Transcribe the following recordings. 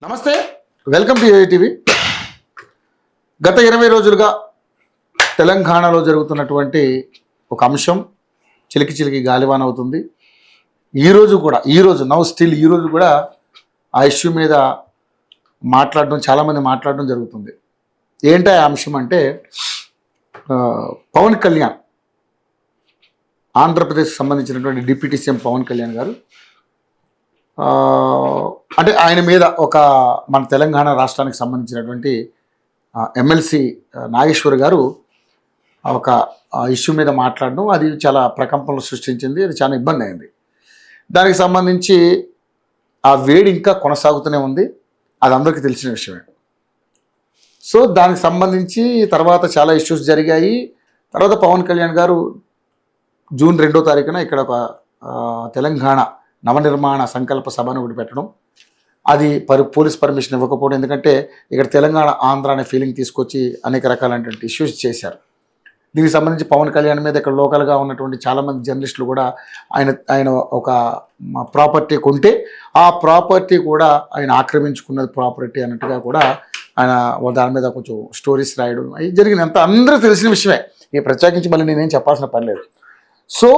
నమస్తే, welcome to ఏఐటీవీ. గత 20 రోజులుగా తెలంగాణలో జరుగుతున్నటువంటి ఒక అంశం చిలికి చిలికి గాలివాన అవుతుంది. ఈరోజు కూడా ఆ ఇష్యూ మీద చాలామంది మాట్లాడడం జరుగుతుంది. ఏంటి ఆ అంశం అంటే పవన్ కళ్యాణ్, ఆంధ్రప్రదేశ్కి సంబంధించినటువంటి డిప్యూటీ సీఎం పవన్ కళ్యాణ్ గారు అంటే ఆయన మీద మన తెలంగాణ రాష్ట్రానికి సంబంధించినటువంటి ఎమ్మెల్సీ నాగేశ్వర్ గారు ఒక ఇష్యూ మీద మాట్లాడడం, అది చాలా ప్రకంపనలు సృష్టించింది. అది చాలా ఇబ్బంది అయింది. దానికి సంబంధించి ఆ వేడి ఇంకా కొనసాగుతూనే ఉంది. అది అందరికీ తెలిసిన విషయమే. సో దానికి సంబంధించి తర్వాత చాలా ఇష్యూస్ జరిగాయి. తర్వాత పవన్ కళ్యాణ్ గారు జూన్ 2వ తారీఖున ఇక్కడ ఒక తెలంగాణ నవనిర్మాణ సంకల్ప సభను ఒకటి పెట్టడం, అది పోలీస్ పర్మిషన్ ఇవ్వకపోవడం, ఎందుకంటే ఇక్కడ తెలంగాణ ఆంధ్ర అనే ఫీలింగ్ తీసుకొచ్చి అనేక రకాలైనటువంటి ఇష్యూస్ చేశారు. దీనికి సంబంధించి పవన్ కళ్యాణ్ మీద ఇక్కడ లోకల్గా ఉన్నటువంటి చాలామంది జర్నలిస్టులు కూడా ఆయన ఒక ప్రాపర్టీ కొంటే ఆ ప్రాపర్టీ కూడా ఆయన ఆక్రమించుకున్నది ప్రాపర్టీ అన్నట్టుగా కూడా ఆయన దాని మీద కొంచెం స్టోరీస్ రాయడం అవి జరిగినంత అందరూ తెలిసిన విషయమే. ఈ ప్రత్యేకించి మళ్ళీ నేనేం చెప్పాల్సిన పని లేదు. సో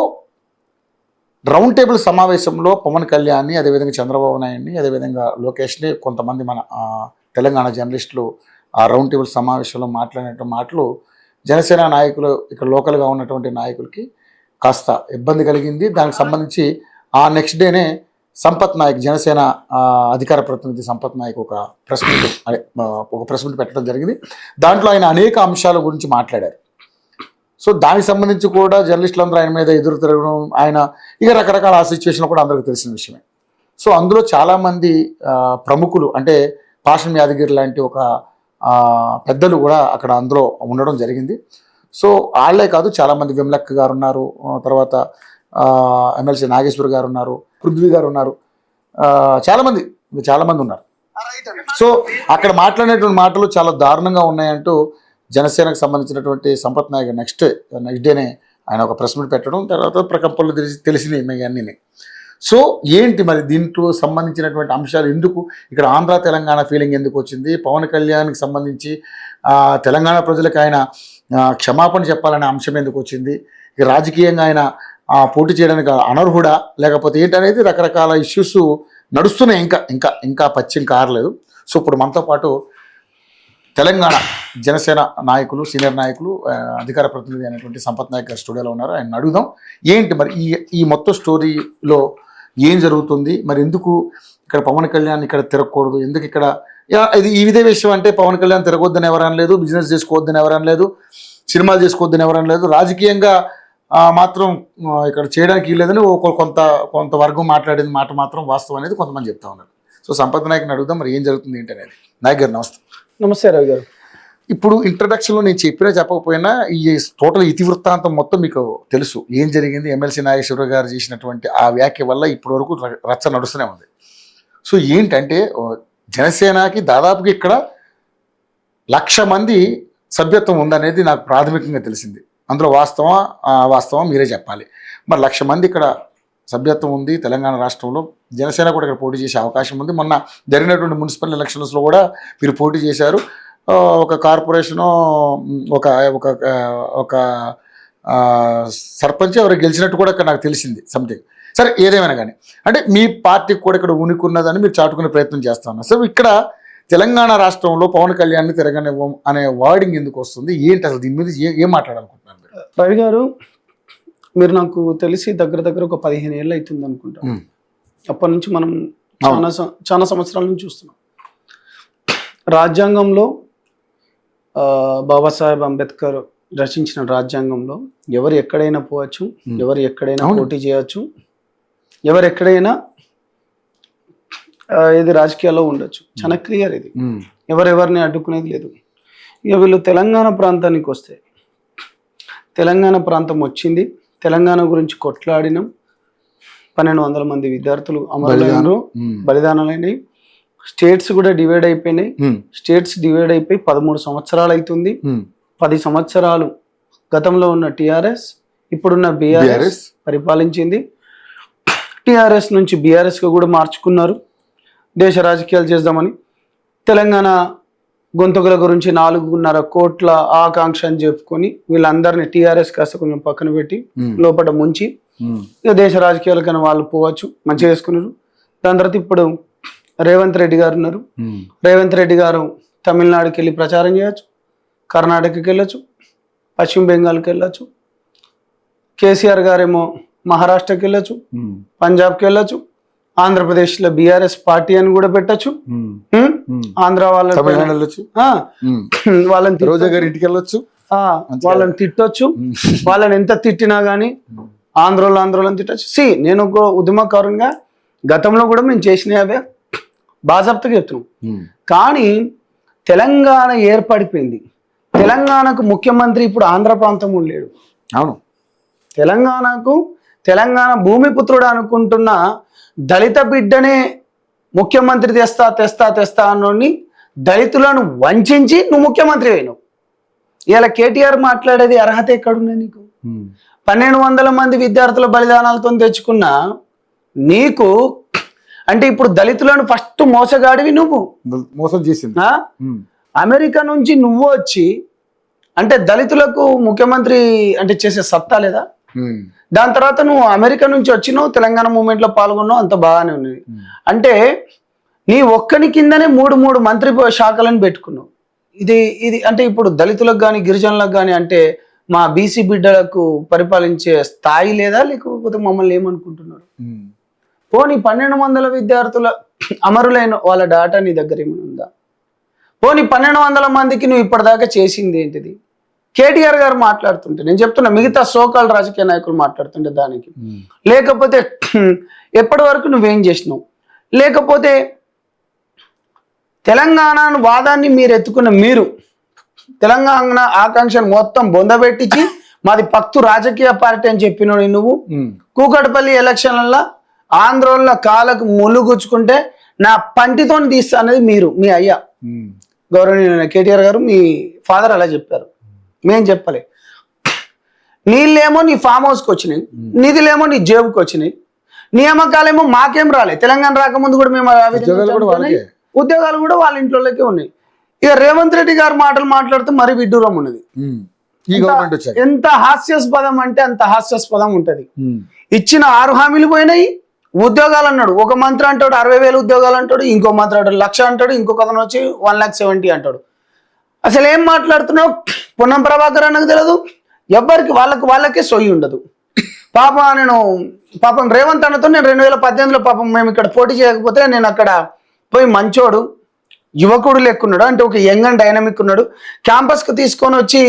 రౌండ్ టేబుల్ సమావేశంలో పవన్ కళ్యాణ్ని, అదేవిధంగా చంద్రబాబు నాయుడిని, అదేవిధంగా లోకేష్ని, కొంతమంది మన తెలంగాణ జర్నలిస్టులు ఆ రౌండ్ టేబుల్ సమావేశంలో మాట్లాడినటువంటి మాటలు జనసేన నాయకులు, ఇక్కడ లోకల్గా ఉన్నటువంటి నాయకులకి కాస్త ఇబ్బంది కలిగింది. దానికి సంబంధించి ఆ నెక్స్ట్ డేనే సంపత్ నాయక్, జనసేన అధికార ప్రతినిధి సంపత్ నాయక్ ఒక ప్రెస్ మీట్ పెట్టడం జరిగింది. దాంట్లో ఆయన అనేక అంశాల గురించి మాట్లాడారు. సో దానికి సంబంధించి కూడా జర్నలిస్టులు అందరూ ఆయన మీద ఎదురు తిరగడం, ఆయన ఇక రకరకాల ఆ సిచ్యువేషన్ కూడా అందరికీ తెలిసిన విషయమే. సో అందులో చాలామంది ప్రముఖులు, అంటే పాషం యాదగిరి లాంటి ఒక పెద్దలు కూడా అక్కడ అందులో ఉండడం జరిగింది. సో వాళ్ళే కాదు, చాలామంది విమలక్క గారు ఉన్నారు, తర్వాత ఎమ్మెల్సీ నాగేశ్వర్ గారు ఉన్నారు, పృథ్వీ గారు ఉన్నారు, చాలామంది ఉన్నారు. సో అక్కడ మాట్లాడేటువంటి మాటలు చాలా దారుణంగా ఉన్నాయంటూ జనసేనకు సంబంధించినటువంటి సంపత్ నాయక్ నెక్స్ట్ డేనే ఆయన ఒక ప్రెస్ మీట్ పెట్టడం, తర్వాత ప్రకంపనలు తెలిసినాయి అన్నీ. సో ఏంటి మరి దీంట్లో సంబంధించినటువంటి అంశాలు, ఎందుకు ఇక్కడ ఆంధ్ర తెలంగాణ ఫీలింగ్ ఎందుకు వచ్చింది, పవన్ కళ్యాణ్కి సంబంధించి తెలంగాణ ప్రజలకు ఆయన క్షమాపణ చెప్పాలనే అంశం ఎందుకు వచ్చింది, ఇక రాజకీయంగా ఆయన పోటీ చేయడానికి అనర్హుడా లేకపోతే ఏంటనేది రకరకాల ఇష్యూస్ నడుస్తున్నాయి. ఇంకా పచ్చిం కారలేదు. సో ఇప్పుడు మనతో పాటు తెలంగాణ జనసేన నాయకులు, సీనియర్ నాయకులు, అధికార ప్రతినిధి అయినటువంటి సంపత్ నాయక్ గారు స్టూడియోలో ఉన్నారు. ఆయన అడుగుదాం ఏంటి మరి ఈ మొత్తం స్టోరీలో ఏం జరుగుతుంది, మరి ఎందుకు ఇక్కడ పవన్ కళ్యాణ్ ఇక్కడ తిరగకూడదు, ఎందుకు ఇక్కడ ఇదే విషయం. అంటే పవన్ కళ్యాణ్ తిరగొద్దని ఎవరని లేదు, బిజినెస్ చేసుకోవద్దని ఎవరని లేదు, సినిమాలు చేసుకోవద్దని ఎవరని లేదు, రాజకీయంగా మాత్రం ఇక్కడ చేయడానికి వీల్లేదని కొంత వర్గం మాట్లాడిన మాట మాత్రం వాస్తవం అనేది కొంతమంది చెప్తా ఉన్నారు. సో సంపత్ నాయక్ని అడుగుదాం మరి ఏం జరుగుతుంది ఏంటి అనేది. నాయక్ గారు నమస్తే. నమస్తే రవి గారు. ఇప్పుడు ఇంట్రడక్షన్లో నేను చెప్పకపోయినా ఈ టోటల్ ఇతివృత్తాంతం మొత్తం మీకు తెలుసు. ఏం జరిగింది, ఎమ్మెల్సీ నాగేశ్వర గారు చేసినటువంటి ఆ వ్యాఖ్య వల్ల ఇప్పటి వరకు రచ్చ నడుస్తూనే ఉంది. సో ఏంటంటే జనసేనకి దాదాపుగా ఇక్కడ 1,00,000 మంది సభ్యత్వం ఉందనేది నాకు ప్రాథమికంగా తెలిసింది. అందులో వాస్తవం మీరే చెప్పాలి. మరి 1,00,000 మంది ఇక్కడ సభ్యత్వం ఉంది తెలంగాణ రాష్ట్రంలో. జనసేన కూడా ఇక్కడ పోటీ చేసే అవకాశం ఉంది. మొన్న జరిగినటువంటి మున్సిపల్ ఎలక్షన్స్లో కూడా మీరు పోటీ చేశారు. ఒక కార్పొరేషను, ఒక సర్పంచ్ ఎవరు గెలిచినట్టు కూడా ఇక్కడ నాకు తెలిసింది సంథింగ్. సరే ఏదేమైనా కానీ, అంటే మీ పార్టీకి కూడా ఇక్కడ ఉనికున్నదని మీరు చాటుకునే ప్రయత్నం చేస్తా ఉన్నారు. సో ఇక్కడ తెలంగాణ రాష్ట్రంలో పవన్ కళ్యాణ్ని తిరగనివ్వం అనే వర్డింగ్ ఎందుకు వస్తుంది, ఏంటి అసలు దీని మీద ఏం మాట్లాడాలనుకుంటున్నారు మీరు? రవి గారు, మీరు నాకు తెలిసి దగ్గర ఒక 15 ఏళ్ళు అవుతుంది అనుకుంటా. అప్పటి నుంచి మనం చాలా సంవత్సరాల నుంచి చూస్తున్నాం. రాజ్యాంగంలో బాబాసాహెబ్ అంబేద్కర్ రచించిన రాజ్యాంగంలో ఎవరు ఎక్కడైనా పోవచ్చు, ఎవరు ఎక్కడైనా పోటీ చేయవచ్చు, ఎవరు ఎక్కడైనా ఇది రాజకీయాల్లో ఉండొచ్చు. చాలా క్లియర్ ఇది, ఎవరెవరిని అడ్డుకునేది లేదు. ఇక వీళ్ళు తెలంగాణ ప్రాంతానికి వస్తే, తెలంగాణ ప్రాంతం వచ్చింది, తెలంగాణ గురించి కొట్లాడినాం, 1,200 మంది విద్యార్థులు అమరులైనరు, బలిదానాలైనవి, స్టేట్స్ కూడా డివైడ్ అయిపోయినాయి. స్టేట్స్ డివైడ్ అయిపోయి 13 సంవత్సరాలు అవుతుంది. 10 సంవత్సరాలు గతంలో ఉన్న టీఆర్ఎస్, ఇప్పుడున్న బీఆర్ఎస్ పరిపాలించింది. టీఆర్ఎస్ నుంచి బీఆర్ఎస్గా కూడా మార్చుకున్నారు దేశ రాజకీయాలు చేద్దామని. తెలంగాణ గొంతుకుల గురించి 4.5 కోట్ల ఆకాంక్ష అని చెప్పుకొని వీళ్ళందరినీ టీఆర్ఎస్ కాస్త కొంచెం పక్కన పెట్టి లోపల ముంచి ఇక దేశ రాజకీయాలకైనా వాళ్ళు పోవచ్చు, మంచిగా చేసుకున్నారు. దాని తర్వాత ఇప్పుడు రేవంత్ రెడ్డి గారు ఉన్నారు. రేవంత్ రెడ్డి గారు తమిళనాడుకి వెళ్ళి ప్రచారం చేయొచ్చు, కర్ణాటకకి వెళ్ళొచ్చు, పశ్చిమ బెంగాల్కి వెళ్ళొచ్చు. కేసీఆర్ గారేమో మహారాష్ట్రకి వెళ్ళొచ్చు, పంజాబ్కి వెళ్ళొచ్చు, ఆంధ్రప్రదేశ్లో బీఆర్ఎస్ పార్టీ అని కూడా పెట్టచ్చు. ఆంధ్ర వాళ్ళని రోజా గారి ఇంటికి వెళ్ళొచ్చు, వాళ్ళని తిట్టొచ్చు. వాళ్ళని ఎంత తిట్టినా కానీ ఆంధ్రోళ్ళని తిట్టచ్చు. నేను ఒక ఉద్యమకారునిగా గతంలో కూడా మేము చేసినవే బాజాప్తగా చెప్తున్నాం. కానీ తెలంగాణ ఏర్పడిపోయింది. తెలంగాణకు ముఖ్యమంత్రి ఇప్పుడు ఆంధ్ర ప్రాంతం లేడు. అవును, తెలంగాణ భూమిపుత్రుడు అనుకుంటున్న దళిత బిడ్డనే ముఖ్యమంత్రి తెస్తా అన్నోడిని దళితులను వంచి నువ్వు ముఖ్యమంత్రి అయినావు. ఇలా కేటీఆర్ మాట్లాడేది అర్హత ఎక్కడున్నా నీకు? 1200 మంది విద్యార్థుల బలిదానాలతో తెచ్చుకున్న నీకు అంటే ఇప్పుడు దళితులను ఫస్ట్ మోసగాడివి నువ్వు, మోసం చేసింది. అమెరికా నుంచి నువ్వు వచ్చి అంటే దళితులకు ముఖ్యమంత్రి అంటే చేసే సత్తా లేదా? దాని తర్వాత నువ్వు అమెరికా నుంచి వచ్చినావు, తెలంగాణ మూవ్మెంట్లో పాల్గొన్నావు, అంత బాగానే ఉన్నది. అంటే నీ ఒక్కని కిందనే మూడు మంత్రి శాఖలను పెట్టుకున్నావు. ఇది అంటే ఇప్పుడు దళితులకు కానీ గిరిజనులకు కానీ అంటే మా బీసీ బిడ్డలకు పరిపాలించే స్థాయి లేదా, లేకపోతే మమ్మల్ని ఏమనుకుంటున్నారు? పోనీ 1200 విద్యార్థుల అమరులైన వాళ్ళ డాటా నీ దగ్గర ఏమైనా ఉందా? పోనీ 1200 మందికి నువ్వు ఇప్పటిదాకా చేసింది ఏంటిది? కేటీఆర్ గారు మాట్లాడుతుంటే నేను చెప్తున్నా, మిగతా సోకాల్ రాజకీయ నాయకులు మాట్లాడుతుంటే దానికి, లేకపోతే ఎప్పటి వరకు నువ్వేం చేసినావు? లేకపోతే తెలంగాణ వాదాన్ని మీరు ఎత్తుకున్న మీరు తెలంగాణ ఆకాంక్షను మొత్తం బొందబెట్టించి మాది పక్తు రాజకీయ పార్టీ అని చెప్పినోడు నువ్వు. కూకట్పల్లి ఎలక్షన్ల ఆంధ్రోళ్ళ కాలకు ముళ్ళు గుచ్చుకుంటే నా పంటితో తీస్తా అనేది మీరు, మీ అయ్యా గౌరవనీయ కేటీఆర్ గారు, మీ ఫాదర్ అలా చెప్పారు, మేం చెప్పలే. నీళ్ళేమో నీ ఫామ్ హౌస్కి వచ్చినాయి, నిధులేమో నీ జేబుకి వచ్చినాయి, నియామకాలేమో మాకేం రాలే. తెలంగాణ రాకముందు కూడా మేము ఉద్యోగాలు కూడా వాళ్ళ ఇంట్లోకే ఉన్నాయి. ఇక రేవంత్ రెడ్డి గారు మాటలు మాట్లాడితే మరి విడ్డూరం ఉన్నది. ఎంత హాస్యాస్పదం అంటే అంత హాస్యాస్పదం ఉంటది. ఇచ్చిన 6 హామీలు పోయినాయి. ఉద్యోగాలు అన్నాడు, ఒక మంత్రి అంటాడు 60,000 ఉద్యోగాలు అంటాడు, ఇంకో మంత్రి అంటాడు 1,00,000 అంటాడు, ఇంకొక అతను వచ్చి 1,70,000 అంటాడు. అసలు ఏం మాట్లాడుతున్నావు? పొన్నం ప్రభాకర్ అన్నకు తెలియదు, ఎవరికి వాళ్ళకే సొయ్యి ఉండదు. పాపం రేవంత్ అన్నతో నేను 2018లో పాపం మేము ఇక్కడ పోటీ చేయకపోతే నేను అక్కడ పోయి మంచోడు యువకుడు లెక్కున్నాడు, అంటే ఒక యంగ్ అండ్ డైనమిక్ ఉన్నాడు, క్యాంపస్కి తీసుకొని వచ్చి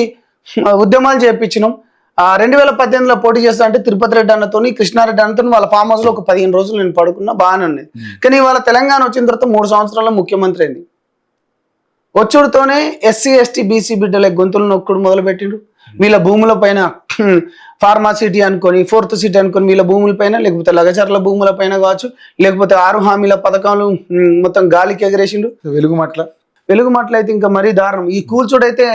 ఉద్యమాలు చేయించినాం. 2018లో పోటీ చేస్తా అంటే తిరుపతి రెడ్డి అన్నతో కృష్ణారెడ్డి అన్నతో వాళ్ళ ఫామ్ హౌస్లో ఒక 15 రోజులు నేను పడుకున్నా, బాగానే ఉన్నది. కానీ వాళ్ళ తెలంగాణ వచ్చిన తర్వాత 3 సంవత్సరాల్లో ముఖ్యమంత్రి అయింది. వచ్చుడుతోనే ఎస్సీ ఎస్టీ బీసీ బిడ్డల గొంతులు నొక్కుడు మొదలుపెట్టిండు. వీళ్ళ భూముల పైన ఫార్మాసిటీ అనుకొని 4th సిటీ అనుకొని వీళ్ళ భూముల పైన, లేకపోతే లగచర్ల భూముల పైన కావచ్చు, లేకపోతే 6 హామీల పథకాలు మొత్తం గాలికి ఎగరేసిండు. వెలుగు మాటలు అయితే ఇంకా మరీ దారుణం. ఈ కూల్చుడైతే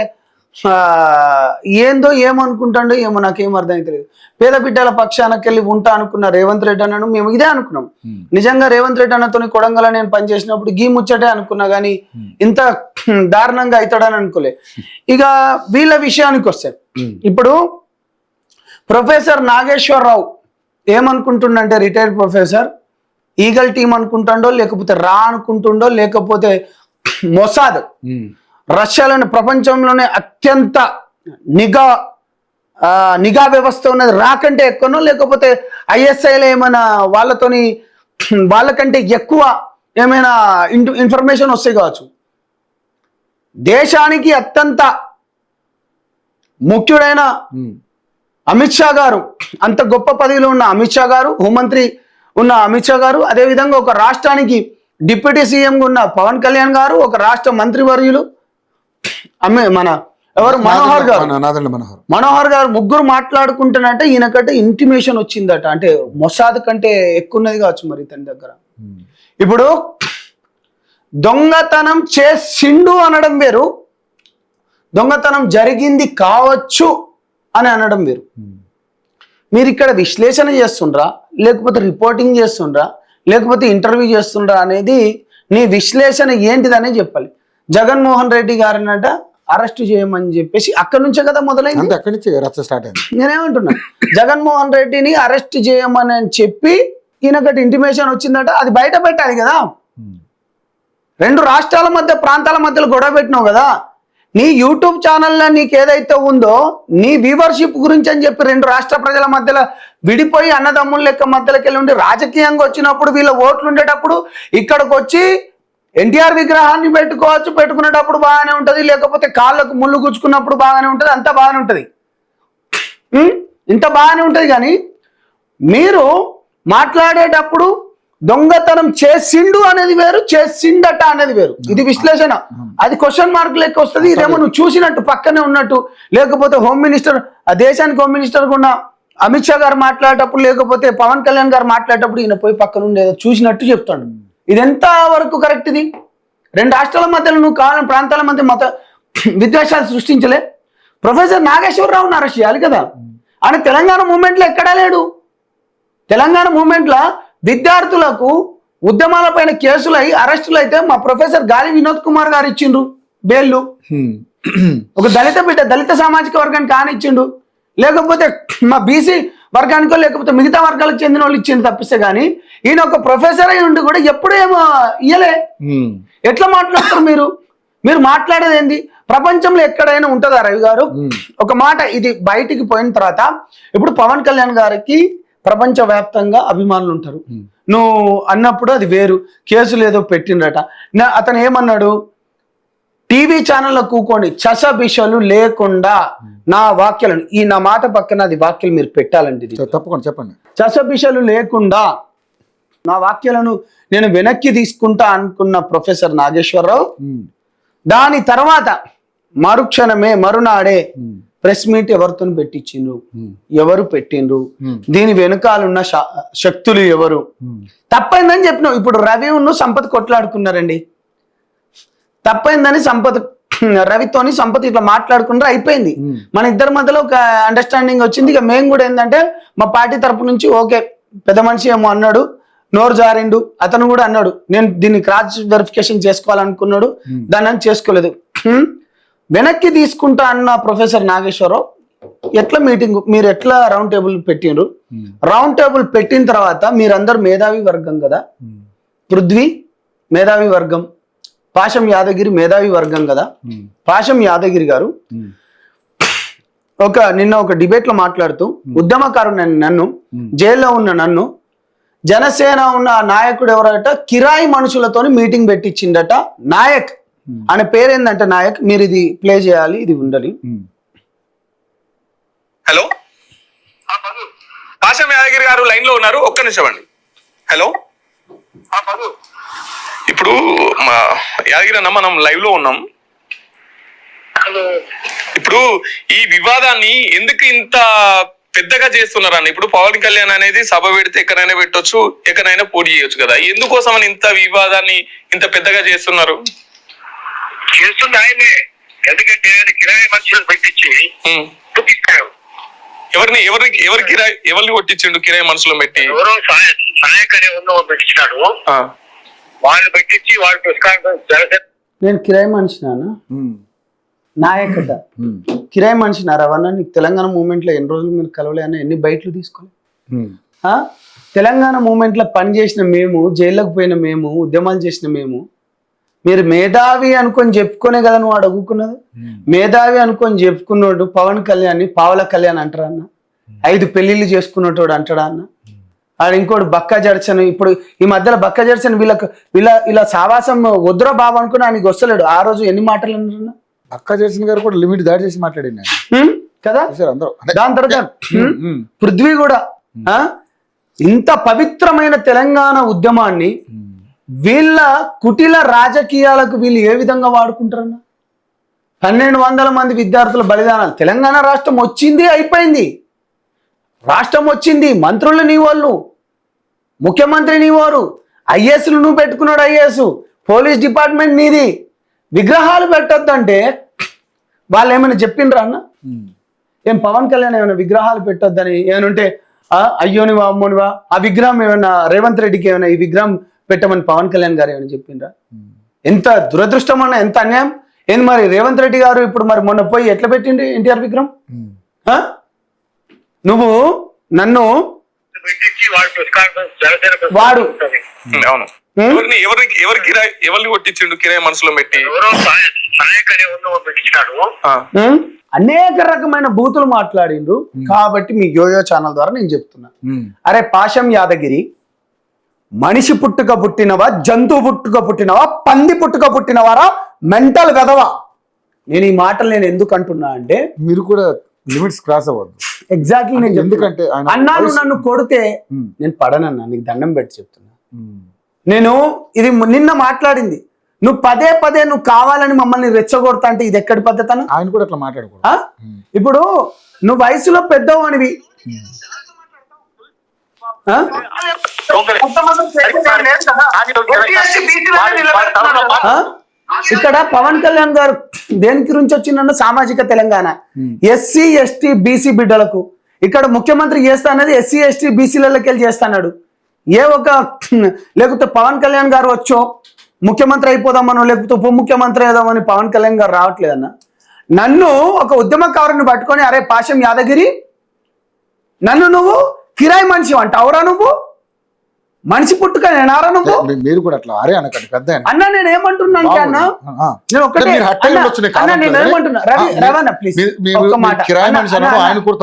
ఏందో ఏమనుకుంటాడో ఏమో నాకేం అర్థం తెలియదు. పేద బిడ్డల పక్షానకెళ్ళి ఉంటా అనుకున్న రేవంత్ రెడ్డి అన్నను మేము ఇదే అనుకున్నాం. నిజంగా రేవంత్ రెడ్డి అన్నతో కొడంగల నేను పనిచేసినప్పుడు గీ ముచ్చటే అనుకున్నా, కానీ ఇంత దారుణంగా అవుతాడని అనుకోలే. ఇక వీళ్ళ విషయానికి వస్తే ఇప్పుడు professor Nageswararao ఏమనుకుంటుండంటే, retired professor, eagle team అనుకుంటాడో, లేకపోతే రా అనుకుంటుండో, లేకపోతే మొసాద్ రష్యాలోని ప్రపంచంలోనే అత్యంత నిఘా వ్యవస్థ ఉన్నది రాకంటే ఎక్కువనో, లేకపోతే ఐఎస్ఐలో ఏమైనా వాళ్ళకంటే ఎక్కువ ఏమైనా ఇన్ఫర్మేషన్ వస్తాయి కావచ్చు. దేశానికి అత్యంత ముఖ్యుడైన అమిత్ షా గారు, అంత గొప్ప పదవిలో ఉన్న అమిత్ షా గారు, హోంమంత్రి ఉన్న అమిత్ షా గారు, అదేవిధంగా ఒక రాష్ట్రానికి డిప్యూటీ సీఎంగా ఉన్న పవన్ కళ్యాణ్ గారు, ఒక రాష్ట్ర మంత్రివర్యులు మన ఎవరు మనోహర్ గారు ముగ్గురు మాట్లాడుకుంటున్నట్టే ఈయనకంటే ఇంటిమేషన్ వచ్చిందట. అంటే మొసాద్ కంటే ఎక్కువ ఉన్నది కావచ్చు మరి తన దగ్గర. ఇప్పుడు దొంగతనం చేసిండు అనడం వేరు, దొంగతనం జరిగింది కావచ్చు అని అనడం వేరు. మీరు ఇక్కడ విశ్లేషణ చేస్తుండ్రా, లేకపోతే రిపోర్టింగ్ చేస్తుండ్రా, లేకపోతే ఇంటర్వ్యూ చేస్తుండ్రా అనేది నీ విశ్లేషణ ఏంటిదనే చెప్పాలి. జగన్మోహన్ రెడ్డి గారినట అరెస్ట్ చేయమని చెప్పేసి అక్కడి నుంచే కదా మొదలైంది. అంతే, అక్కడి నుంచి రచ్చ స్టార్ట్ అయింది. నేనేమంటున్నా, జగన్మోహన్ రెడ్డిని అరెస్ట్ చేయమని చెప్పి ఈయనకటి ఇంటిమేషన్ వచ్చిందట, అది బయట పెట్టాలి కదా. రెండు రాష్ట్రాల మధ్య ప్రాంతాల మధ్యలో గొడవ పెట్టినావు కదా. నీ యూట్యూబ్ ఛానల్లో నీకు ఏదైతే ఉందో నీ వ్యూవర్షిప్ గురించి అని చెప్పి రెండు రాష్ట్ర ప్రజల మధ్యలో విడిపోయి అన్నదమ్ముల లెక్క మధ్యలోకి వెళ్ళి ఉండి రాజకీయంగా వచ్చినప్పుడు వీళ్ళ ఓట్లు ఉండేటప్పుడు ఇక్కడికి వచ్చి ఎన్టీఆర్ విగ్రహాన్ని పెట్టుకోవచ్చు, పెట్టుకునేటప్పుడు బాగానే ఉంటుంది, లేకపోతే కాళ్ళకు ముళ్ళు గుచ్చుకున్నప్పుడు బాగానే ఉంటుంది, అంతా బాగానే ఉంటుంది, ఇంత బాగానే ఉంటుంది. కానీ మీరు మాట్లాడేటప్పుడు దొంగతనం చేసిండు అనేది వేరు, చేసిండట అనేది వేరు. ఇది విశ్లేషణ, అది క్వశ్చన్ మార్క్ లెక్క వస్తుంది. ఇదేమో నువ్వు చూసినట్టు పక్కనే ఉన్నట్టు, లేకపోతే హోమ్ మినిస్టర్, ఆ దేశానికి హోమ్ మినిస్టర్ ఉన్న అమిత్ షా గారు మాట్లాడేటప్పుడు, లేకపోతే పవన్ కళ్యాణ్ గారు మాట్లాడేటప్పుడు ఈయన పోయి పక్కన ఉండి ఏదో చూసినట్టు చెప్తాడు. ఇది ఎంత వరకు కరెక్ట్? ఇది రెండు రాష్ట్రాల మధ్యలో నువ్వు కావాలని ప్రాంతాల మధ్య మత విద్వేషాలు సృష్టించలే. ప్రొఫెసర్ నాగేశ్వరరావుని అరెస్ట్ చేయాలి కదా. ఆయన తెలంగాణ మూమెంట్లో ఎక్కడా లేడు. తెలంగాణ మూమెంట్లో విద్యార్థులకు ఉద్యమాలపైన కేసులు అయి అరెస్టులు అయితే మా ప్రొఫెసర్ గాలి వినోద్ కుమార్ గారు ఇచ్చిండ్రు బెయిల్లు. ఒక దళిత బిడ్డ, దళిత సామాజిక వర్గానికి ఆయన ఇచ్చిండు, లేకపోతే మా బీసీ వర్గానికో లేకపోతే మిగతా వర్గాలకు చెందిన వాళ్ళు ఇచ్చిండు తప్పిస్తే. కానీ ఈయన ఒక ప్రొఫెసర్ అయి ఉండి కూడా ఎప్పుడేమో ఇయ్యలే. ఎట్లా మాట్లాడతారు మీరు? మీరు మాట్లాడేది ఏంది? ప్రపంచంలో ఎక్కడైనా ఉంటుందా రవి గారు? ఒక మాట, ఇది బయటికి పోయిన తర్వాత ఇప్పుడు పవన్ కళ్యాణ్ గారికి ప్రపంచవ్యాప్తంగా అభిమానులు ఉంటారు. నువ్వు అన్నప్పుడు అది వేరు. కేసులు ఏదో పెట్టిండ్రట. అతను ఏమన్నాడు, టీవీ ఛానల్లో కూకొని చసబిషలు లేకుండా నా వాక్యాలను, ఈ నా మాట పక్కన అది వాక్యాలు మీరు పెట్టాలండి. తప్పకుండా చెప్పండి. చసబిషలు లేకుండా నా వాక్యాలను నేను వెనక్కి తీసుకుంటా అనుకున్న ప్రొఫెసర్ నాగేశ్వరరావు దాని తర్వాత మరుక్షణమే మరునాడే ప్రెస్ మీట్ ఎవరితో పెట్టించిండ్రు, ఎవరు పెట్టిండ్రు, దీని వెనుకాలన్న శక్తులు ఎవరు, తప్పైందని చెప్పినావు. ఇప్పుడు రవి సంపత్ కొట్లాడుకున్నారండి, తప్పైందని సంపత్ రవితోని సంపత్ ఇట్లా మాట్లాడుకున్నారు, అయిపోయింది. మన ఇద్దరి మధ్యలో ఒక అండర్స్టాండింగ్ వచ్చింది. ఇక మేము కూడా ఏంటంటే మా పార్టీ తరపు నుంచి ఓకే, పెద్ద మనిషి ఏమో అన్నాడు, నోరు జారిండు, అతను కూడా అన్నాడు నేను దీన్ని క్రాస్ వెరిఫికేషన్ చేసుకోవాలనుకున్నాడు, దాన్ని చేసుకోలేదు. వెనక్కి తీసుకుంటా అన్న ప్రొఫెసర్ నాగేశ్వరరావు ఎట్లా మీటింగ్, మీరు ఎట్లా రౌండ్ టేబుల్ పెట్టిండ్రు? రౌండ్ టేబుల్ పెట్టిన తర్వాత మీరందరూ మేధావి వర్గం కదా, పృథ్వీ మేధావి వర్గం, పాశం యాదగిరి మేధావి వర్గం కదా. పాశం యాదగిరి గారు నిన్న ఒక డిబేట్ లో మాట్లాడుతూ ఉద్యమకారుడు నన్ను, జైల్లో ఉన్న నన్ను, జనసేన ఉన్న నాయకుడు ఎవరట కిరాయి మనుషులతోని మీటింగ్ పెట్టించిండట. నాయక్ ఆయన పేరేందంటే నాయక్, మీరు ఇది ప్లే చేయాలి, ఇది ఉండాలి. హలో, పాశం యాదగిరి గారు లైన్ లో ఉన్నారు, ఒక్క నిమిషం అండి. హలో, ఇప్పుడు మా యాదగిరి అన్న మనం లైవ్ లో ఉన్నాం. ఇప్పుడు ఈ వివాదాన్ని ఎందుకు ఇంత పెద్దగా చేస్తున్నారని, ఇప్పుడు పవన్ కళ్యాణ్ అనేది సభ పెడితే ఎక్కడైనా పెట్టొచ్చు, ఎక్కడైనా పోటీ చేయొచ్చు కదా, ఎందుకోసం అని ఇంత వివాదాన్ని ఇంత పెద్దగా చేస్తున్నారు? చేస్తుంది ఆయనే. ఎందుకంటే ఆయన కిరాయి మనుషులు పెట్టించి ఎవరు ఎవరిని కొట్టించిండు? కిరాయి మనుషులు పెట్టి ఎవరో నాయక్ అనే ఉన్న పెట్టించినాడు, వాళ్ళు పెట్టించి వాళ్ళు జనసేన. నేను కిరాయి మనిషినా నాయకట, కిరాయి మనిషినా రవణ? నీకు తెలంగాణ మూమెంట్ లో ఎన్ని రోజులు మీరు కలవలే అన్న, ఎన్ని బయటలు తీసుకోలే? తెలంగాణ మూమెంట్ లో పని చేసిన మేము, జైల్లోకి పోయిన మేము, ఉద్యమాలు చేసిన మేము, మీరు మేధావి అనుకొని చెప్పుకునే కదా నువ్వు అడుగుకున్నది. మేధావి అనుకొని చెప్పుకున్నాడు పవన్ కళ్యాణ్ పావల కళ్యాణ్ అంటారా అన్న? 5 పెళ్లిళ్ళు చేసుకున్నటోడు అంటాడా అన్న? ఆడ ఇంకోటి బక్క జడ్సన్, ఇప్పుడు ఈ మధ్యలో బక్క జడ్సన్ వీళ్ళ సావాసం వద్దురా బాబు అనుకుని ఆయనకి వస్తలేడు. ఆ రోజు ఎన్ని మాటలు అన్నారన్న? బక్క జడ్సన్ గారు కూడా లిమిట్ దాడి చేసి మాట్లాడింది కదా. దాని తర్వాత పృథ్వీ కూడా ఇంత పవిత్రమైన తెలంగాణ ఉద్యమాన్ని వీళ్ళ కుటిల రాజకీయాలకు వీళ్ళు ఏ విధంగా వాడుకుంటారన్న? 1200 మంది విద్యార్థుల బలిదానాలు. తెలంగాణ రాష్ట్రం వచ్చింది, అయిపోయింది. రాష్ట్రం వచ్చింది, మంత్రులు నీ వాళ్ళు, ముఖ్యమంత్రి నీ వారు, ఐఏఎస్లు నువ్వు పెట్టుకున్నాడు, ఐఏఎస్, పోలీస్ డిపార్ట్మెంట్ నీది. విగ్రహాలు పెట్టొద్దంటే వాళ్ళు ఏమైనా చెప్పిండ్రా అన్న? ఏం పవన్ కళ్యాణ్ ఏమైనా విగ్రహాలు పెట్టొద్దని ఏమనుంటే అయ్యోనివా అమ్మోనివా, ఆ విగ్రహం ఏమైనా రేవంత్ రెడ్డికి ఏమైనా ఈ విగ్రహం పెట్టమని పవన్ కళ్యాణ్ గారు ఏమని చెప్పిండ్రా? ఎంత దురదృష్టం అన్న, ఎంత అన్యాయం. ఏంది మరి రేవంత్ రెడ్డి గారు ఇప్పుడు మరి మొన్న పోయి ఎట్లా పెట్టిండు ఎన్టీఆర్ విగ్రహం? ఆ? నువ్వు నన్ను పెట్టించి వాడు ప్రెస్ కాన్ఫరెన్స్ జనసేన ప్రెస్ వాడు ఉంటుంది. అవును. ఎవరి కిరాయి ఎవరిని కొట్టించిండు కిరాయి మనసులో పెట్టి? ఎవరో నాయక్ అనే ఉన్న పెట్టించినాడు. అనేక రకమైన బూతులు మాట్లాడిండు. కాబట్టి మీ యోయో ఛానల్ ద్వారా నేను చెప్తున్నా, అరే పాశం యాదగిరి, మనిషి పుట్టుక పుట్టినవా, జంతువు పుట్టుక పుట్టినవా, పంది పుట్టుక పుట్టినవారా, మెంటల్ వెదవా? నేను ఈ మాటలు నేను ఎందుకు అంటున్నా అంటే, మీరు కూడా లిమిట్స్ క్రాస్ అవ్వద్దు. ఎగ్జాక్ట్లీ నేను ఎందుకంటే అన్నాను, నన్ను కొడితే నేను పడనన్నా, నీకు దండం పెట్టి చెప్తున్నా. నేను ఇది నిన్న మాట్లాడింది, నువ్వు పదే పదే నువ్వు కావాలని మమ్మల్ని రెచ్చగొడతా అంటే ఇది ఎక్కడి పద్ధతి అన్న? ఆయన కూడా అట్లా మాట్లాడకూడదు. ఇప్పుడు నువ్వు వయసులో పెద్దవానివి, ఇక్కడ పవన్ కళ్యాణ్ గారు దేని గురించి వచ్చిందన్న సామాజిక తెలంగాణ, ఎస్సీ ఎస్టీ బీసీ బిడ్డలకు ఇక్కడ ముఖ్యమంత్రి చేస్తా అనేది ఎస్సీ ఎస్టీ బీసీలకి వెళ్ళి చేస్తాడు. ఏ ఒక లేకపోతే పవన్ కళ్యాణ్ గారు వచ్చో ముఖ్యమంత్రి అయిపోదామనో లేకపోతే ఉప ముఖ్యమంత్రి అయిదామని పవన్ కళ్యాణ్ గారు రావట్లేదన్న. నన్ను ఒక ఉద్యమకారుని పట్టుకొని, అరే పాశం యాదగిరి, నన్ను నువ్వు కిరాయి మనిషి అంటావురా? నువ్వు మనిషి పుట్టుక నేనారా నువ్వు? మీరు కూడా అట్లా అరే అనకండి పెద్ద అన్న. నేను ఏమంటున్నా అంటే అన్న, నేను ఒకటే అన్న, నేను ఏమంటున్నా రవణ ప్లీజ్ ఒక మాట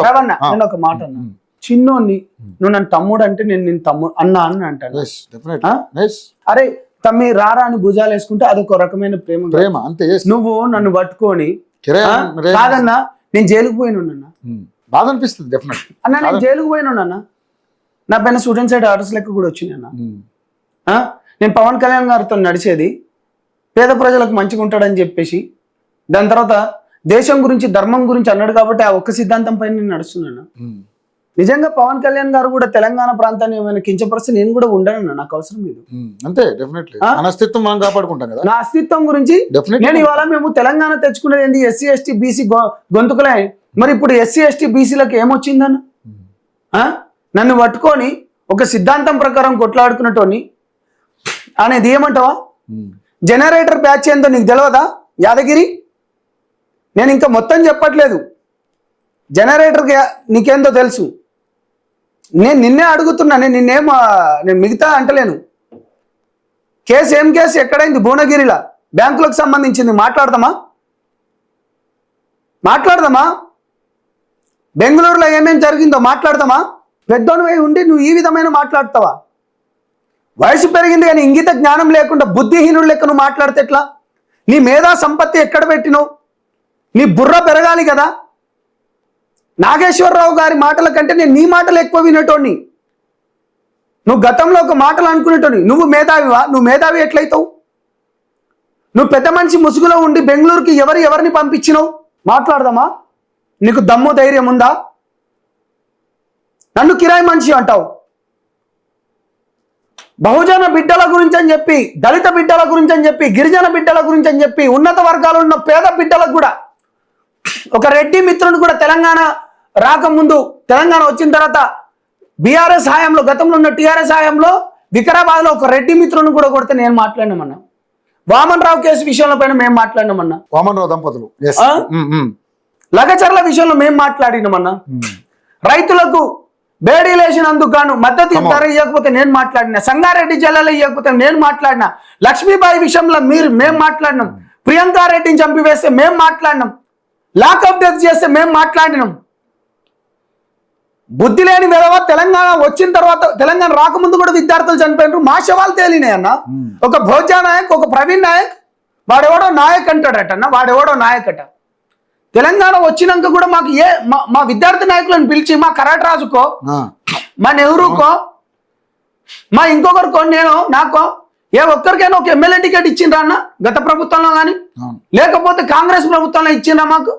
రవణ, నేను ఒక మాట అన్నా, చిన్నోన్ని నువ్వు నన్ను తమ్ముడు అంటే నేను నిన్ను తమ్ముడు అన్నా అని అంటాను. అరే తమ్మి రారా అని భుజాలు వేసుకుంటే అదొక రకమైన ప్రేమ అంతే. నువ్వు నన్ను పట్టుకొని కాదన్నా నేను జైలుకు పోయినా బాధ అనిపిస్తుంది డెఫినెట్ అన్న, నేను జైలుకు పోయినా, నా పైన స్టూడెంట్ సైడ్ ఆర్డర్స్ లెక్క కూడా వచ్చినాయి. నేను పవన్ కళ్యాణ్ గారితో నడిచేది పేద ప్రజలకు మంచిగా ఉంటాడని చెప్పేసి, దాని తర్వాత దేశం గురించి ధర్మం గురించి అన్నాడు కాబట్టి ఆ ఒక్క సిద్ధాంతం పైన నేను నడుస్తున్నాను. నిజంగా పవన్ కళ్యాణ్ గారు కూడా తెలంగాణ ప్రాంతాన్ని ఏమైనా కించపరిస్తే నేను కూడా ఉండను, నాకు అవసరం లేదు. అంతే డెఫినెట్లీ మన అస్తిత్వం మనం కాపాడుకుంటాం కదా. నా అస్తిత్వం గురించి నేను ఇవాళ మేము తెలంగాణ తెచ్చుకునేది ఏంటి, ఎస్సీ ఎస్టీ బీసీ గొంతుకులే. మరి ఇప్పుడు ఎస్సీ ఎస్టీ బీసీలకు ఏమొచ్చిందన్న? నన్ను పట్టుకొని ఒక సిద్ధాంతం ప్రకారం కొట్లాడుకున్నటోని అనేది ఏమంటావా? జనరేటర్ బ్యాచ్ ఏందో నీకు తెలియదా యాదగిరి? నేను ఇంకా మొత్తం చెప్పట్లేదు, జనరేటర్ నీకేందో తెలుసు. నేను నిన్నే అడుగుతున్నా, నేను మిగతా అంటలేను. కేసు ఏం కేసు ఎక్కడైంది? భువనగిరిలా బ్యాంకులకు సంబంధించింది. మాట్లాడదామా? బెంగళూరులో ఏమేం జరిగిందో మాట్లాడదామా? పెద్దోనివై ఉండి నువ్వు ఈ విధమైన మాట్లాడతావా? వయసు పెరిగింది కానీ ఇంగిత జ్ఞానం లేకుండా బుద్ధిహీనుడు లెక్క నువ్వు మాట్లాడితే ఎట్లా? నీ మేధా సంపత్తి ఎక్కడ పెట్టినావు? నీ బుర్ర పెరగాలి కదా. నాగేశ్వరరావు గారి మాటల కంటే నేను నీ మాటలు ఎక్కువ వినేటోని. నువ్వు గతంలో ఒక మాటలు అనుకునేటోని. నువ్వు మేధావివా? నువ్వు మేధావి ఎట్లయితావు? నువ్వు పెద్ద మనిషి ముసుగులో ఉండి బెంగళూరుకి ఎవరిని పంపించినావు? మాట్లాడదామా? నీకు దమ్ము ధైర్యం ఉందా? నన్ను కిరాయి మనిషి అంటావు. బహుజన బిడ్డల గురించి అని చెప్పి, దళిత బిడ్డల గురించి అని చెప్పి, గిరిజన బిడ్డల గురించి అని చెప్పి, ఉన్నత వర్గాలు ఉన్న పేద బిడ్డలకు కూడా, ఒక రెడ్డి మిత్రుని కూడా తెలంగాణ రాకముందు, తెలంగాణ వచ్చిన తర్వాత బీఆర్ఎస్ హయాంలో, గతంలో ఉన్న టీఆర్ఎస్ హయాంలో వికారాబాద్లో ఒక రెడ్డి మిత్రుని కూడా కొడితే నేను మాట్లాడినామన్నా. వామన్ రావు కేసు విషయంలో పైన మేము మాట్లాడినామన్నా. వామన్ రావు దంపతులు లగచర్ల విషయంలో మేము మాట్లాడినామన్నా. రైతులకు బేడీ లేచినందుకు గాను మద్దతు ధర ఇవ్వకపోతే నేను మాట్లాడినా. సంగారెడ్డి జిల్లాలో ఇవ్వకపోతే నేను మాట్లాడినా. లక్ష్మీబాయి విషయంలో మేము మాట్లాడినాం. ప్రియాంకారెడ్డిని చంపివేస్తే మేము మాట్లాడినాం. లాకప్ డెత్ చేస్తే మేము మాట్లాడినాం. బుద్ధి లేని విధవ తెలంగాణ వచ్చిన తర్వాత, తెలంగాణ రాకముందు కూడా విద్యార్థులు చనిపోయినారు. మా శవాలు తేలినాయి అన్న. ఒక భోజా నాయక్, ఒక ప్రవీణ్ నాయక్, వాడెవడో నాయక్ అంటాడట అన్న. వాడెవడో నాయక్ అట. తెలంగాణ వచ్చినాక కూడా మాకు మా విద్యార్థి నాయకులను పిలిచి మా కరాట రాజుకో, మా నెహ్రూకో, మా ఇంకొకరికో, నాకో ఏ ఒక్కరికైనా ఒక ఎమ్మెల్యే టికెట్ ఇచ్చిండ్రా అన్న గత ప్రభుత్వంలో కానీ, లేకపోతే కాంగ్రెస్ ప్రభుత్వంలో ఇచ్చిండ్రా మాకు?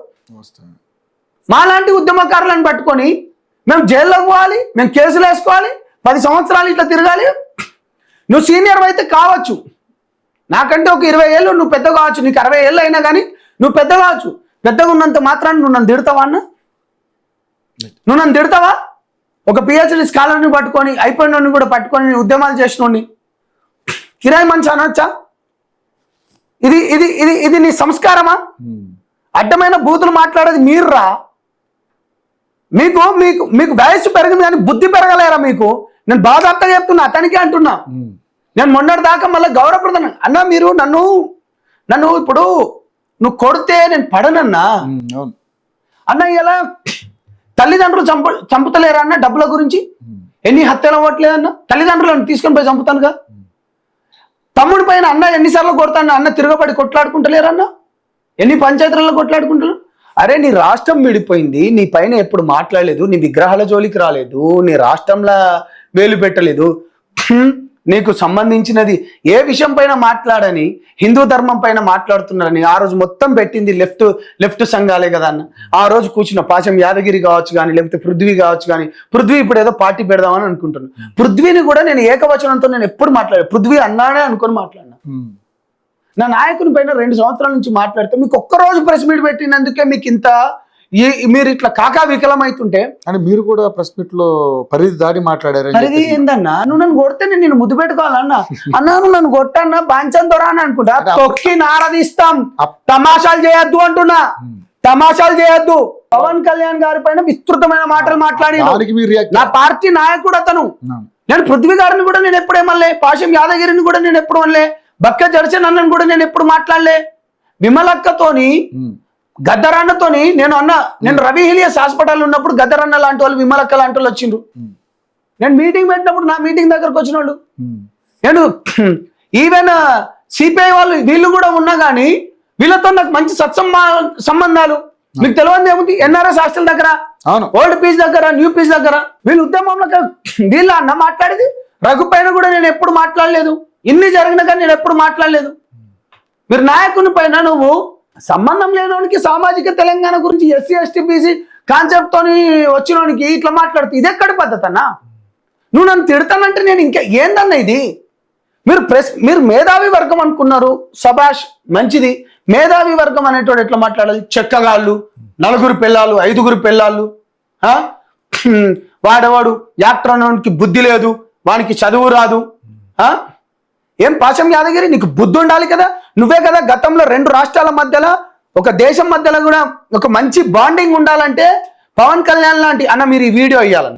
మాలాంటి ఉద్యమకారులను పట్టుకొని మేము జైల్లోకి పోవాలి, మేము కేసులు వేసుకోవాలి, 10 సంవత్సరాలు ఇట్లా తిరగాలి. నువ్వు సీనియర్ అయితే కావచ్చు, నాకంటే ఒక 20 ఏళ్ళు నువ్వు పెద్ద కావచ్చు, నీకు 60 ఏళ్ళు అయినా కానీ నువ్వు పెద్ద కావచ్చు. పెద్దగా ఉన్నంత మాత్రాన్ని నువ్వు నన్ను తిడతావా అన్న? నువ్వు నన్ను తిడతావా? ఒక పిహెచ్డి స్కాలర్ని పట్టుకొని, అయిపోయినోడిని కూడా పట్టుకొని ఉద్యమాలు చేసినోడిని కిరాయి మనిషి అనొచ్చా? ఇది ఇది ఇది ఇది నీ సంస్కారమా? అడ్డమైన బూతులు మాట్లాడేది మీరురా. మీకు మీకు మీకు వయస్సు పెరిగింది కానీ బుద్ధి పెరగలేరా మీకు? నేను బాధాప్తంగా చెప్తున్నా, అతనికి అంటున్నా. నేను మొన్నటి దాకా మళ్ళీ గౌరవప్రదం అన్నా, మీరు నన్ను ఇప్పుడు నువ్వు కొడితే నేను పడనన్నా అన్న. ఇలా తల్లిదండ్రులు చంపుతలేరా అన్న డబ్బుల గురించి? ఎన్ని హత్యలు అవ్వట్లేదన్న? తల్లిదండ్రులను తీసుకొని పోయి చంపుతానుగా. తమ్ముడి పైన అన్న ఎన్నిసార్లు కొడతాను, అన్న తిరగబడి కొట్లాడుకుంటలేరన్న? ఎన్ని పంచాయతీలలో కొట్లాడుకుంటారు? అరే నీ రాష్ట్రం విడిపోయింది, నీ పైన ఎప్పుడు మాట్లాడలేదు, నీ విగ్రహాల జోలికి రాలేదు, నీ రాష్ట్రంలో వేలు పెట్టలేదు, నీకు సంబంధించినది ఏ విషయం పైన మాట్లాడని హిందూ ధర్మం పైన మాట్లాడుతున్నారని ఆ రోజు మొత్తం పెట్టింది లెఫ్ట్ సంఘాలే కదా అన్న. ఆ రోజు కూర్చున్న పాశం యాదగిరి కావచ్చు కానీ, లేకపోతే పృథ్వీ కావచ్చు కానీ, పృథ్వీ ఇప్పుడు ఏదో పార్టీ పెడదామని అనుకుంటున్నాను. పృథ్వీని కూడా నేను ఏకవచనంతో నేను ఎప్పుడు మాట్లాడాను, పృథ్వీ అన్నానే అనుకొని మాట్లాడినా. నా నాయకుని పైన 2 సంవత్సరాల నుంచి మాట్లాడితే మీకు ఒక్కరోజు ప్రెస్ మీట్ పెట్టినందుకే మీకు ఇంత మీరు ఇట్లా కాకా వికలం అవుతుంటే. అని మీరు కూడా ప్రెస్ మీట్ లో పరిధి దాడి మాట్లాడారు. పరిధి ఏందన్నా? నువ్వు నన్ను కొడితే నేను ముద్దు పెట్టుకోవాలన్నా? అన్నా నువ్వు నన్ను కొట్టన్నా బాంచం దొరా అని అనుకుంటా, తొక్కి నారదీస్తాం, తమాషాలు చేయొద్దు అంటున్నా, తమాషాలు చేయొద్దు. పవన్ కళ్యాణ్ గారి పైన విస్తృతమైన మాటలు మాట్లాడి నా పార్టీ నాయకుడు అతను. నేను పృథ్వీ గారిని కూడా నేను ఎప్పుడేమల్లే, పాశం యాదగిరిని కూడా నేను ఎప్పుడు అనలే, బక్క జడిసే నన్ను కూడా నేను ఎప్పుడు మాట్లాడలే. విమలక్కతోని గద్దరన్నతోని నేను రవి హిలియస్ హాస్పిటల్ ఉన్నప్పుడు గద్దరన్న లాంటి వాళ్ళు, విమలక్క లాంటి వాళ్ళు వచ్చిండ్రు. నేను మీటింగ్ పెట్టినప్పుడు నా మీటింగ్ దగ్గరకు వచ్చిన వాళ్ళు, నేను ఈవెన్ సిపిఐ వాళ్ళు వీళ్ళు కూడా ఉన్నా కానీ వీళ్ళతో నాకు మంచి సంబంధాలు. మీకు తెలియదు ఏముంది? ఎన్ఆర్ఎస్ హాస్టల్ దగ్గర, ఓల్డ్ పీస్ దగ్గర, న్యూ పీస్ దగ్గర వీళ్ళు ఉద్యమంలో వీళ్ళ అన్న మాట్లాడేది. రఘు పైన కూడా నేను ఎప్పుడు మాట్లాడలేదు, ఇన్ని జరిగినా కానీ నేను ఎప్పుడు మాట్లాడలేదు. మీరు నాయకుని పైన నువ్వు సంబంధం లేనోనికి సామాజిక తెలంగాణ గురించి ఎస్సీ ఎస్టీ బీసీ కాన్సెప్ట్ తోని వచ్చినోనికి ఇట్లా మాట్లాడుతూ ఇది ఎక్కడి పద్ధతి అన్నా? నువ్వు నన్ను తిడతానంటే నేను ఇంకా ఏందన్నా ఇది? మీరు మేధావి వర్గం అనుకున్నారు, సభాష్ మంచిది. మేధావి వర్గం అనేటోడు ఎట్లా మాట్లాడాలి? చెక్కగాళ్ళు, 4 పిల్లలు 5 పిల్లలు, వాడవాడు యాక్టర్ అనేవానికి బుద్ధి లేదు, వానికి చదువు రాదు. ఏం పాశం యాదగిరి, నీకు బుద్ధి ఉండాలి కదా. నువ్వే కదా గతంలో 2 రాష్ట్రాల మధ్యలో, ఒక దేశం మధ్యలో కూడా ఒక మంచి బాండింగ్ ఉండాలంటే పవన్ కళ్యాణ్ లాంటి అన్న మీరు ఈ వీడియో ఇవ్వాలని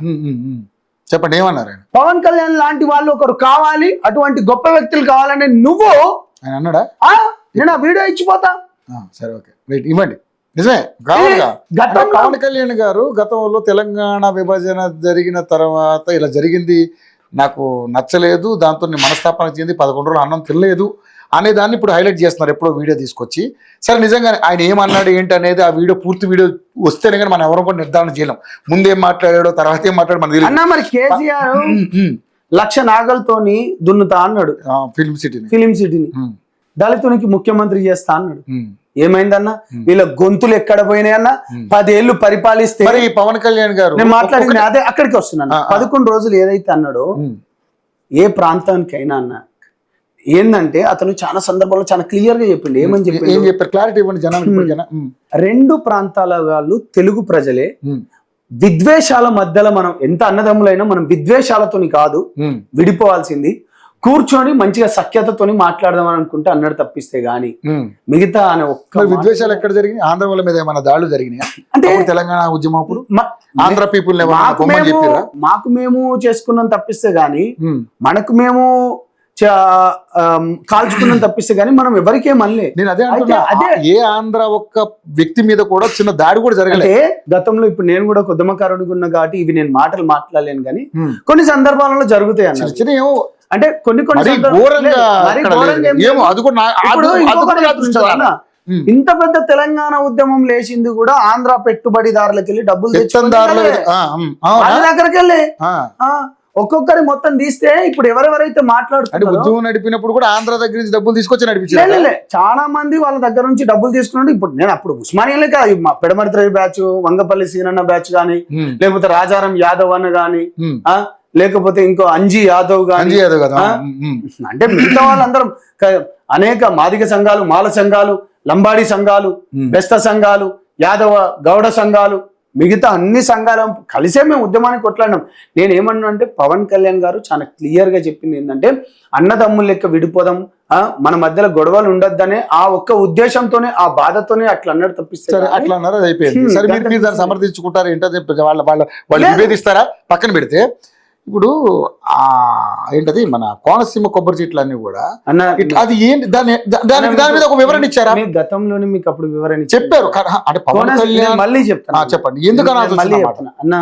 చెప్పండి, ఏమన్నారు? పవన్ కళ్యాణ్ లాంటి వాళ్ళు ఒకరు కావాలి, అటువంటి గొప్ప వ్యక్తులు కావాలని నువ్వు ఆయన అన్నాడా? నేను ఆ వీడియో ఇచ్చిపోతా. సరే ఓకే రైట్, ఇవ్వండి. నిజమే, పవన్ కళ్యాణ్ గారు గతంలో తెలంగాణ విభజన జరిగిన తర్వాత ఇలా జరిగింది, నాకు నచ్చలేదు, దాంతో నేను మనస్తాపన చెంది 11 రోజులు అన్నం తినలేదు అనే దాన్ని ఇప్పుడు హైలైట్ చేస్తున్నారు ఎప్పుడో వీడియో తీసుకొచ్చి. సరే నిజంగానే ఆయన ఏమన్నాడు ఏంటి అనేది ఆ వీడియో పూర్తి వీడియో వస్తేనే కానీ మనం ఎవరు కూడా నిర్ధారణ చేయలేం. ముందేం మాట్లాడాడో తర్వాత ఏం మాట్లాడాడు మనకి అన్నా. మరి కేసీఆర్ 1,00,000 నాగలతోని దున్నుతా అన్నాడు ఫిలిం సిటీని, దళితునికి ముఖ్యమంత్రి చేస్తా అన్నాడు. ఏమైందన్నా? వీళ్ళ గొంతులు ఎక్కడ పోయినాయన్నా? 10 ఏళ్ళు పరిపాలిస్తే పవన్ కళ్యాణ్ గారు నేను మాట్లాడింది అదే అక్కడికి వస్తున్నాను. 11 రోజులు ఏదైతే అన్నాడో ఏ ప్రాంతానికైనా అన్న ఏంటంటే అతను చాలా సందర్భాల్లో చాలా క్లియర్ గా చెప్పిండు. ఏమని చెప్పారు? క్లారిటీ ఇవ్వండి జనానికి. 2 ప్రాంతాల వాళ్ళు తెలుగు ప్రజలే. విద్వేషాల మధ్యలో మనం ఎంత అన్నదమ్ములైనా మనం విద్వేషాలతోని కాదు విడిపోవాల్సింది, కూర్చొని మంచిగా సఖ్యతతోని మాట్లాడదామని అనుకుంటే అన్నాడు తప్పిస్తే గాని మిగతా అనే ఒక్క విద్వేషాలు ఎక్కడ జరిగినాయి? ఆంధ్ర వాళ్ళ మీద ఏమైనా దాడులు జరిగినాయి అంటే తెలంగాణ ఉద్యమం అప్పుడు ఆంధ్ర పీపుల్ మాకు మేము చేసుకున్నాం తప్పిస్తే గాని, మనకు మేము కాల్చుకున్నాం తప్పిస్తే గానీ మనం ఎవరికేమనలే. నేను అదే ఏ ఆంధ్ర ఒక్క వ్యక్తి మీద కూడా చిన్న దాడి కూడా జరగలే. గతంలో ఇప్పుడు నేను కూడా ఉద్యమకారుడిగా ఉన్నా కాబట్టి ఇవి నేను మాటలు మాట్లాడలేను కానీ కొన్ని సందర్భాలలో జరుగుతాయి అన్న. అంటే కొన్ని ఇంత పెద్ద తెలంగాణ ఉద్యమం లేచింది కూడా ఆంధ్ర పెట్టుబడిదారులకు వెళ్ళి డబ్బులు దగ్గరికి వెళ్ళి ఒక్కొక్కరి మొత్తం తీస్తే ఇప్పుడు ఎవరెవరైతే మాట్లాడుతున్నారు ఉద్యమం నడిపినప్పుడు కూడా ఆంధ్ర దగ్గర నుంచి డబ్బులు తీసుకొచ్చి నడిపించారు. చాలా మంది వాళ్ళ దగ్గర నుంచి డబ్బులు తీసుకున్నాడు. ఇప్పుడు నేను అప్పుడు ఉస్మానియాలే కాదు, మా పెడమర్తి బ్యాచ్, వంగపల్లి సీనన్న బ్యాచ్ గాని, లేకపోతే రాజారాం యాదవ్ అన్న గాని, లేకపోతే ఇంకో అంజీ యాదవ్ గాని, అంటే మిగతా వాళ్ళందరం అనేక మాదిగ సంఘాలు, మాల సంఘాలు, లంబాడి సంఘాలు, బెస్త సంఘాలు, యాదవ గౌడ సంఘాలు, మిగతా అన్ని సంఘాల కలిసే మేము ఉద్యమానికి కొట్లాడినాం. నేను ఏమన్నా అంటే పవన్ కళ్యాణ్ గారు చాలా క్లియర్ గా చెప్పింది ఏంటంటే అన్నదమ్ముల లెక్క విడిపోదాం, మన మధ్యలో గొడవలు ఉండొద్దనే ఆ ఒక్క ఉద్దేశంతోనే ఆ బాధతోనే అట్లా అన్నాడు తప్పిస్తే అట్లా అన్నారు, అది అయిపోయింది. సరే, మీరు దాన్ని సమర్థించుకుంటారు ఏంటో వాళ్ళు విభేదిస్తారా పక్కన పెడితే, ఇప్పుడు ఏంటది మన కోనసీమ కొబ్బరి చెట్లు అన్ని కూడా అన్న అది ఏంటి, దాని మీద ఒక వివరణ ఇచ్చారా? గతంలోనే మీకు అప్పుడు వివరణ చెప్పారు అంటే పవన్ కళ్యాణ్. మళ్ళీ చెప్తాను, చెప్పండి ఎందుకన్నా మళ్ళీ చెప్తున్నా అన్న.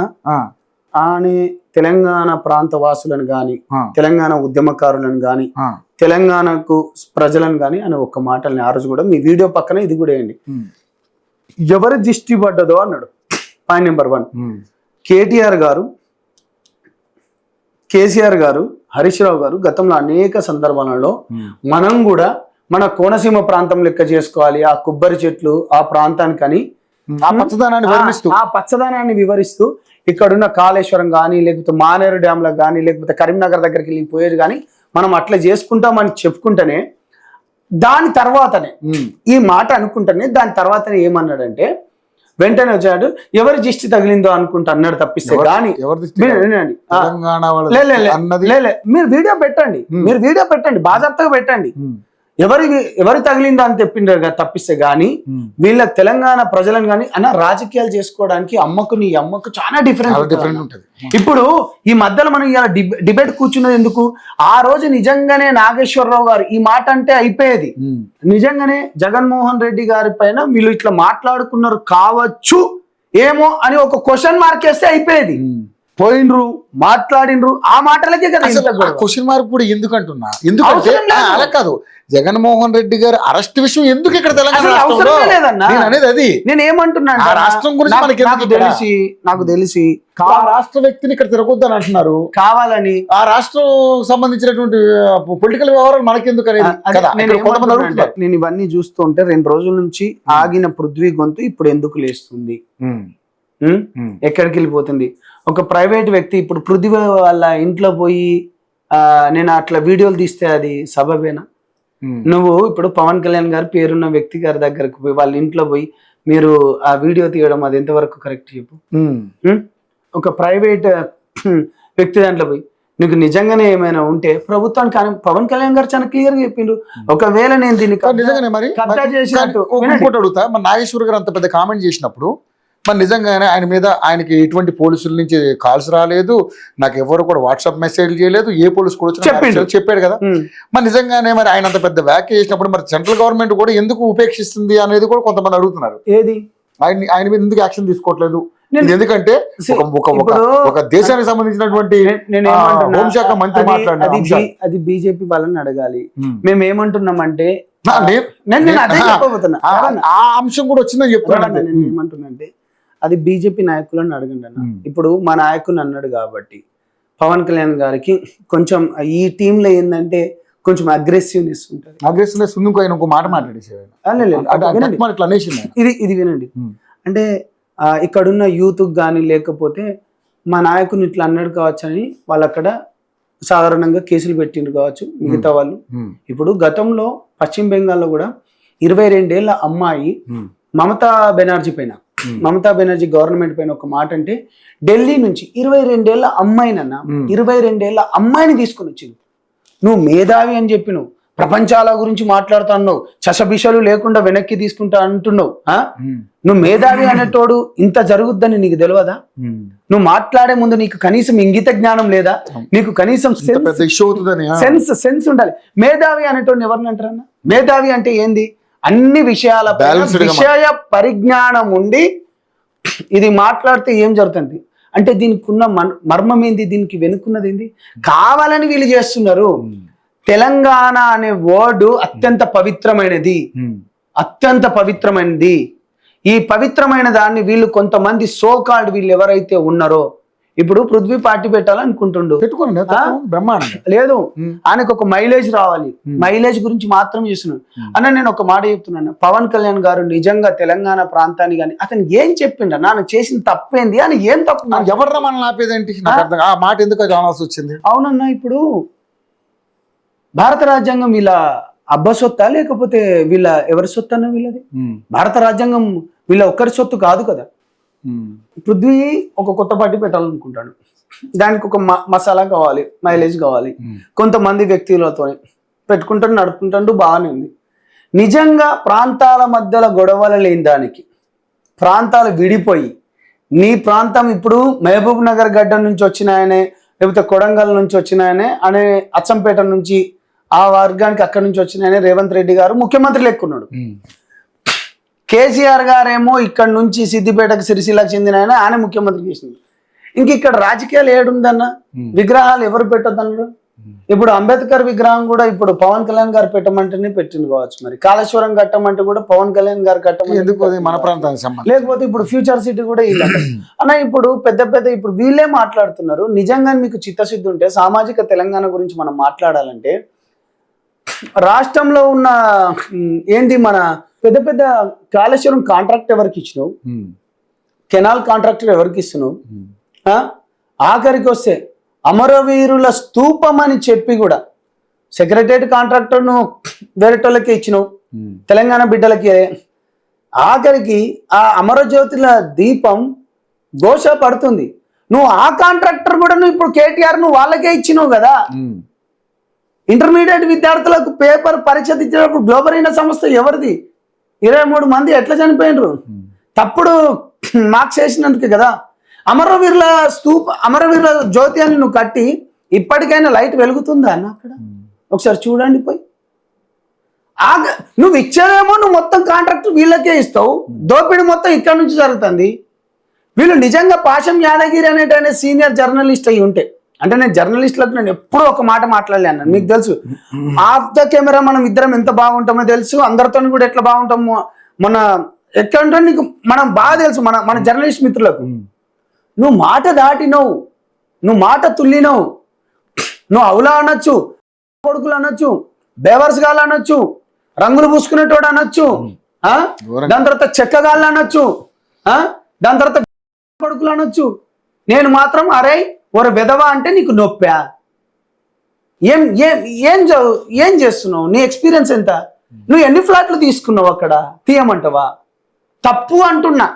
అని తెలంగాణ ప్రాంత వాసులను గాని, తెలంగాణ ఉద్యమకారులను గాని, తెలంగాణకు ప్రజలను గాని అని ఒక్క మాటల్ని ఆ రోజు కూడా మీ వీడియో పక్కన ఇది కూడా వేయండి. ఎవరి దిష్టి పడ్డదో అన్నాడు. పాయింట్ నెంబర్ 1, కేటీఆర్ గారు, కేసీఆర్ గారు, హరీష్ రావు గారు గతంలో అనేక సందర్భాలలో మనం కూడా మన కోనసీమ ప్రాంతం లెక్క చేసుకోవాలి, ఆ కొబ్బరి చెట్లు ఆ ప్రాంతానికని ఆ పచ్చదనాన్ని వివరిస్తూ ఇక్కడున్న కాళేశ్వరం కానీ, లేకపోతే మానేరు డ్యాంలకు కానీ, లేకపోతే కరీంనగర్ దగ్గరికి వెళ్ళి పోయేది కానీ మనం అట్లా చేసుకుంటామని చెప్పుకుంటేనే దాని తర్వాతనే ఈ మాట అనుకుంటేనే దాని తర్వాతనే ఏమన్నాడంటే వెంటనే వచ్చాడు ఎవరి దిష్టి తగిలిందో అనుకుంటా అన్నాడు తప్పిస్తే కానీ మీరు వీడియో పెట్టండి, మీరు వీడియో పెట్టండి, బాజాప్తగా పెట్టండి, ఎవరి తగిలిందో అని చెప్పిండ్రు తప్పిస్తే గానీ వీళ్ళ తెలంగాణ ప్రజలను గానీ అన్న రాజకీయాలు చేసుకోవడానికి నీ అమ్మకు చాలా డిఫరెంట్ ఉంటుంది. ఇప్పుడు ఈ మధ్యలో మనం ఇలా డిబేట్ కూర్చున్నది ఎందుకు? ఆ రోజు నిజంగానే నాగేశ్వరరావు గారు ఈ మాట అంటే అయిపోయేది, నిజంగానే జగన్మోహన్ రెడ్డి గారి పైన వీళ్ళు ఇట్లా మాట్లాడుకున్నారు కావచ్చు ఏమో అని ఒక క్వశ్చన్ మార్క్ వేస్తే అయిపోయేది. పోయిండ్రు, మాట్లాడిండ్రు, ఆ మాటలకే కదా క్వశ్చన్ మార్క్ కూడా ఎందుకు అంటున్నా, ఎందుకంటే అలా కాదు, జగన్మోహన్ రెడ్డి గారు అరెస్ట్ విషయం ఎందుకు ఇక్కడ తెలంగాణ అనేది అది నేను ఏమంటున్నా రాష్ట్రం గురించి నాకు తెలిసి ఆ రాష్ట్ర వ్యక్తిని ఇక్కడ తిరగొద్దని అంటున్నారు కావాలని, ఆ రాష్ట్రం సంబంధించినటువంటి పొలిటికల్ వ్యవహారాలు మనకెందుకు అనేది. నేను ఇవన్నీ చూస్తుంటే 2 రోజుల నుంచి ఆగిన పృథ్వీ గొంతు ఇప్పుడు ఎందుకు లేస్తుంది, ఎక్కడికి వెళ్ళిపోతుంది? ఒక ప్రైవేట్ వ్యక్తి ఇప్పుడు పృథ్వీ వాళ్ళ ఇంట్లో పోయి నేను అట్లా వీడియోలు తీస్తే అది సబబేనా? నువ్వు ఇప్పుడు పవన్ కళ్యాణ్ గారు పేరున్న వ్యక్తి గారి దగ్గరకు పోయి వాళ్ళ ఇంట్లో పోయి మీరు ఆ వీడియో తీయడం అది ఎంతవరకు కరెక్ట్ చెప్పు? ఒక ప్రైవేట్ వ్యక్తి దాంట్లో పోయి నీకు నిజంగానే ఏమైనా ఉంటే ప్రభుత్వానికి కానీ పవన్ కళ్యాణ్ గారు చాలా క్లియర్ గా చెప్పిండు, ఒకవేళ నేను దీన్ని కబ్జా చేసినట్టు అడుగుతా. మన నాగేశ్వర్ గారు అంత పెద్ద కామెంట్ చేసినప్పుడు మరి నిజంగానే ఆయనకి ఎటువంటి పోలీసుల నుంచి కాల్స్ రాలేదు, నాకు ఎవరు కూడా వాట్సాప్ మెసేజ్ చేయలేదు, ఏ పోలీసు కూడా చెప్పాడు కదా. మరి నిజంగానే మరి ఆయన అంత పెద్ద వ్యాఖ్య చేసినప్పుడు మరి సెంట్రల్ గవర్నమెంట్ కూడా ఎందుకు ఉపేక్షిస్తుంది అనేది కూడా కొంతమంది అడుగుతున్నారు. ఏది ఆయన మీద ఎందుకు యాక్షన్ తీసుకోవట్లేదు? ఎందుకంటే ఒక దేశానికి సంబంధించినటువంటి హోంశాఖ మంత్రి మాట్లాడిన అది బీజేపీ వాళ్ళని అడగాలి. మేము ఏమంటున్నామంటే ఆ అంశం కూడా వచ్చిందని చెప్తున్నాను. నేను ఏమంటున్నా అది బీజేపీ నాయకులను అడగండి అన్న. ఇప్పుడు మా నాయకుని అన్నాడు కాబట్టి పవన్ కళ్యాణ్ గారికి కొంచెం ఈ టీంలో ఏంటంటే కొంచెం అగ్రెసివ్నెస్ ఉంటుంది. అగ్రెసివ్నెస్ ఇంకో మాట మాట్లాడేసాడు. ఇది వినండి, అంటే ఇక్కడున్న యూత్ కానీ లేకపోతే మా నాయకుని ఇట్లా అన్నాడు కావచ్చు అని వాళ్ళు అక్కడ సాధారణంగా కేసులు పెట్టిండ్రు కావచ్చు మిగతా వాళ్ళు. ఇప్పుడు గతంలో పశ్చిమ బెంగాల్లో కూడా 22 ఏళ్ల అమ్మాయి మమతా బెనర్జీ గవర్నమెంట్ పైన ఒక మాట అంటే ఢిల్లీ నుంచి 22 ఏళ్ల అమ్మాయినన్న 22 ఏళ్ల అమ్మాయిని తీసుకుని వచ్చింది. నువ్వు మేధావి అని చెప్పి నువ్వు ప్రపంచాల గురించి మాట్లాడుతున్నావు, చషబిషలు లేకుండా వెనక్కి తీసుకుంటా అంటున్నావు. నువ్వు మేధావి అనేటోడు ఇంత జరుగుద్దని నీకు తెలియదా? నువ్వు మాట్లాడే ముందు నీకు కనీసం ఇంగిత జ్ఞానం లేదా? నీకు కనీసం సెన్స్ ఉండాలి. మేధావి అనేటోడిని ఎవరిని అంటారన్న? మేధావి అంటే ఏంది? అన్ని విషయాల విషయ పరిజ్ఞానం ఉండి ఇది మాట్లాడితే ఏం జరుగుతుంది అంటే దీనికి ఉన్న మర్మం ఏంది, దీనికి వెనుకున్నది ఏంది? కావాలని వీళ్ళు చేస్తున్నారు. తెలంగాణ అనే వర్డ్ అత్యంత పవిత్రమైనది, ఈ పవిత్రమైన దాన్ని వీళ్ళు కొంతమంది సోకాల్డ్ వీళ్ళు ఎవరైతే ఉన్నారో ఇప్పుడు పృథ్వీ పార్టీ పెట్టాలనుకుంటుండు, లేదు ఆయనకు ఒక మైలేజ్ రావాలి, మైలేజ్ గురించి మాత్రం చేస్తున్నాడు అన్న. నేను ఒక మాట చెప్తున్నాను, పవన్ కళ్యాణ్ గారు నిజంగా తెలంగాణ ప్రాంతాన్ని కానీ అతను ఏం చెప్పిండ, నాన్న చేసిన తప్పేంది అని, ఏం తప్పు ఎవరు మనల్ని ఆపేదేంటి? ఆ మాట ఎందుకు కావాల్సి వచ్చింది? అవునన్నా, ఇప్పుడు భారత రాజ్యాంగం వీళ్ళ అబ్బ సొత్తా లేకపోతే వీళ్ళ ఎవరి సొత్తు అన్న? వీళ్ళది భారత రాజ్యాంగం వీళ్ళ ఒక్కరి సొత్తు కాదు కదా. పృథ్వీ ఒక కొత్త పార్టీ పెట్టాలనుకుంటాడు, దానికి ఒక మసాలా కావాలి, మైలేజ్ కావాలి, కొంతమంది వ్యక్తులతో పెట్టుకుంటాడు, నడుపుకుంటాడు, బాగానే ఉంది. నిజంగా ప్రాంతాల మధ్యలో గొడవలు లేని దానికి, ప్రాంతాలు విడిపోయి నీ ప్రాంతం ఇప్పుడు మహబూబ్ నగర్ గడ్డ నుంచి వచ్చిన ఆయనే, లేకపోతే కొడంగల్ నుంచి వచ్చిన ఆయనే అనే, అచ్చంపేట నుంచి ఆ వర్గానికి అక్కడి నుంచి వచ్చిన ఆయనే రేవంత్ రెడ్డి గారు ముఖ్యమంత్రి లెక్కున్నాడు. కేసీఆర్ గారేమో ఇక్కడ నుంచి సిద్దిపేటకు సిరిసిల్లకు చెందిన ఆయన ముఖ్యమంత్రి చేసింది. ఇంక ఇక్కడ రాజకీయాలు ఏడుందన్న, విగ్రహాలు ఎవరు పెట్టొద్దన్నారు. ఇప్పుడు అంబేద్కర్ విగ్రహం కూడా ఇప్పుడు పవన్ కళ్యాణ్ గారు పెట్టమంటేనే పెట్టింది కావచ్చు, మరి కాళేశ్వరం కట్టమంటే కూడా పవన్ కళ్యాణ్ గారు కట్టమంటే, ఎందుకు మన ప్రాంతానికి సంబంధం లేకపోతే ఇప్పుడు ఫ్యూచర్ సిటీ కూడా వీళ్ళు అన్న ఇప్పుడు పెద్ద ఇప్పుడు వీళ్ళే మాట్లాడుతున్నారు. నిజంగా మీకు చిత్తశుద్ధి ఉంటే సామాజిక తెలంగాణ గురించి మనం మాట్లాడాలంటే రాష్ట్రంలో ఉన్న ఏంటి మన పెద్ద కాళేశ్వరం కాంట్రాక్ట్ ఎవరికి ఇచ్చినావు, కెనాల్ కాంట్రాక్టర్ ఎవరికి ఇస్తున్నావు, ఆఖరికి వస్తే అమరవీరుల స్తూపం అని చెప్పి కూడా సెక్రటరేట్ కాంట్రాక్టర్ను వేరేటోళ్ళకి ఇచ్చినావు, తెలంగాణ బిడ్డలకి. ఆఖరికి ఆ అమరజ్యోతుల దీపం ఘోష పడుతుంది, నువ్వు ఆ కాంట్రాక్టర్ కూడా నువ్వు ఇప్పుడు కేటీఆర్ నువ్వు వాళ్ళకే ఇచ్చినావు కదా. ఇంటర్మీడియట్ విద్యార్థులకు పేపర్ పరీక్ష ఇచ్చినప్పుడు గ్లోబల్ ఇండియా సంస్థ ఎవరిది, 23 మంది ఎట్లా చనిపోయినరు, తప్పుడు మార్క్స్ వేసినందుకు కదా. అమరవీరుల అమరవీరుల జ్యోతి అని నువ్వు కట్టి ఇప్పటికైనా లైట్ వెలుగుతుందా అన్న అక్కడ? ఒకసారి చూడండి పోయి. నువ్వు ఇచ్చేదేమో నువ్వు మొత్తం కాంట్రాక్ట్ వీళ్ళకే ఇస్తావు, దోపిడి మొత్తం ఇక్కడ నుంచి జరుగుతుంది. వీళ్ళు నిజంగా పాషం యాదగిరి అనేటనే సీనియర్ జర్నలిస్ట్ అయి ఉంటే, అంటే నేను జర్నలిస్టులకు నేను ఎప్పుడూ ఒక మాట మాట్లాడలేను, మీకు తెలుసు ఆఫ్ ద కెమెరా మనం ఇద్దరం ఎంత బాగుంటామో తెలుసు, అందరితో కూడా ఎట్లా బాగుంటామో మన ఎట్లా ఉంటాం నీకు మనం బాగా తెలుసు, మన జర్నలిస్ట్ మిత్రులకు. నువ్వు మాట దాటినవు, నువ్వు మాట తుల్లినవు, నువ్వు అవులా అనొచ్చు, కొడుకులు అనొచ్చు, బేవర్స్ గాళ్ళు అనొచ్చు, రంగులు పూసుకునేటోడు అనొచ్చు, దాని తర్వాత చెక్కగాళ్ళు అనొచ్చు, దాని తర్వాత కొడుకులు అనొచ్చు. నేను మాత్రం అరే ఒక వెధవా అంటే నీకు నొప్పా? ఏం ఏం ఏం ఏం చేస్తున్నావు? నీ ఎక్స్పీరియన్స్ ఎంత? నువ్వు ఎన్ని ఫ్లాట్లు తీసుకున్నావు అక్కడ? తీయమంటావా? తప్పు అంటున్నా.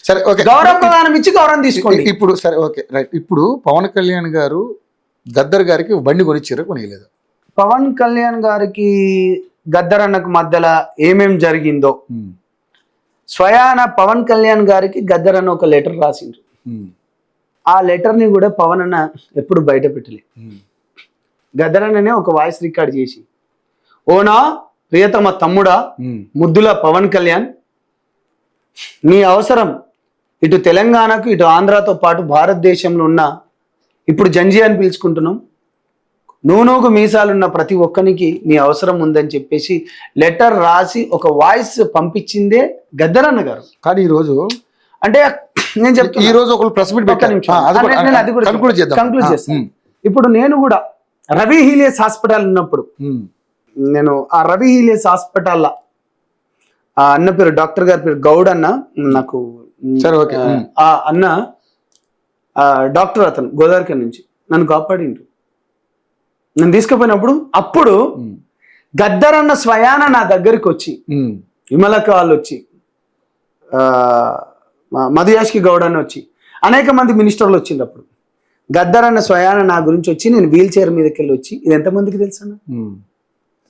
సరే ఓకే, గౌరవ ప్రదానం ఇచ్చి గౌరవం తీసుకోండి. ఇప్పుడు సరే ఓకే రైట్. ఇప్పుడు పవన్ కళ్యాణ్ గారు గద్దర్ గారికి బండి కొనిచ్చారు, కొనియలేదు? పవన్ కళ్యాణ్ గారికి గద్దర్ అన్నకు మధ్యలో ఏమేం జరిగిందో స్వయాన పవన్ కళ్యాణ్ గారికి గద్దర్ అన్న ఒక లెటర్ రాసిండ్రు. ఆ లెటర్ని కూడా పవన్ అన్న ఎప్పుడు బయట పెట్టలే. గద్దర్ అన్ననే ఒక వాయిస్ రికార్డ్ చేసి, ఓనా ప్రియతమ తమ్ముడా, ముద్దుల పవన్ కళ్యాణ్, నీ అవసరం ఇటు తెలంగాణకు ఇటు ఆంధ్రాతో పాటు భారతదేశంలో ఉన్న, ఇప్పుడు జంజీ అని పిలుచుకుంటున్నాం, నూనూగు మీసాలున్న ప్రతి ఒక్కరికి నీ అవసరం ఉందని చెప్పేసి లెటర్ రాసి ఒక వాయిస్ పంపించిందే గద్దర్ అన్న గారు. కానీ ఈరోజు అంటే నేను చెప్తాను, ఈ రోజు ఒకరు ప్రెస్ మీట్ కంక్లూడ్ చేస్తాను. ఇప్పుడు నేను కూడా రవి హీలియస్ హాస్పిటల్ ఉన్నప్పుడు, నేను ఆ రవి హీలియస్ హాస్పిటల్ అన్న పేరు డాక్టర్ గారి పేరు గౌడ్ అన్న, నాకు ఆ అన్న డాక్టర్, అతను గోదావరి నుంచి నన్ను కాపాడిండు. నన్ను తీసుకుపోయినప్పుడు అప్పుడు గద్దర్ అన్న స్వయాన నా దగ్గరికి వచ్చి, విమలక వాళ్ళు వచ్చి, మధుయాష్కి గౌడ్ అని వచ్చి, అనేక మంది మినిస్టర్లు వచ్చినప్పుడు గద్దర్ అన్న స్వయాన నా గురించి వచ్చి, నేను వీల్ చైర్ మీదకి వెళ్ళి వచ్చి, ఇది ఎంతమందికి తెలుసు అన్న,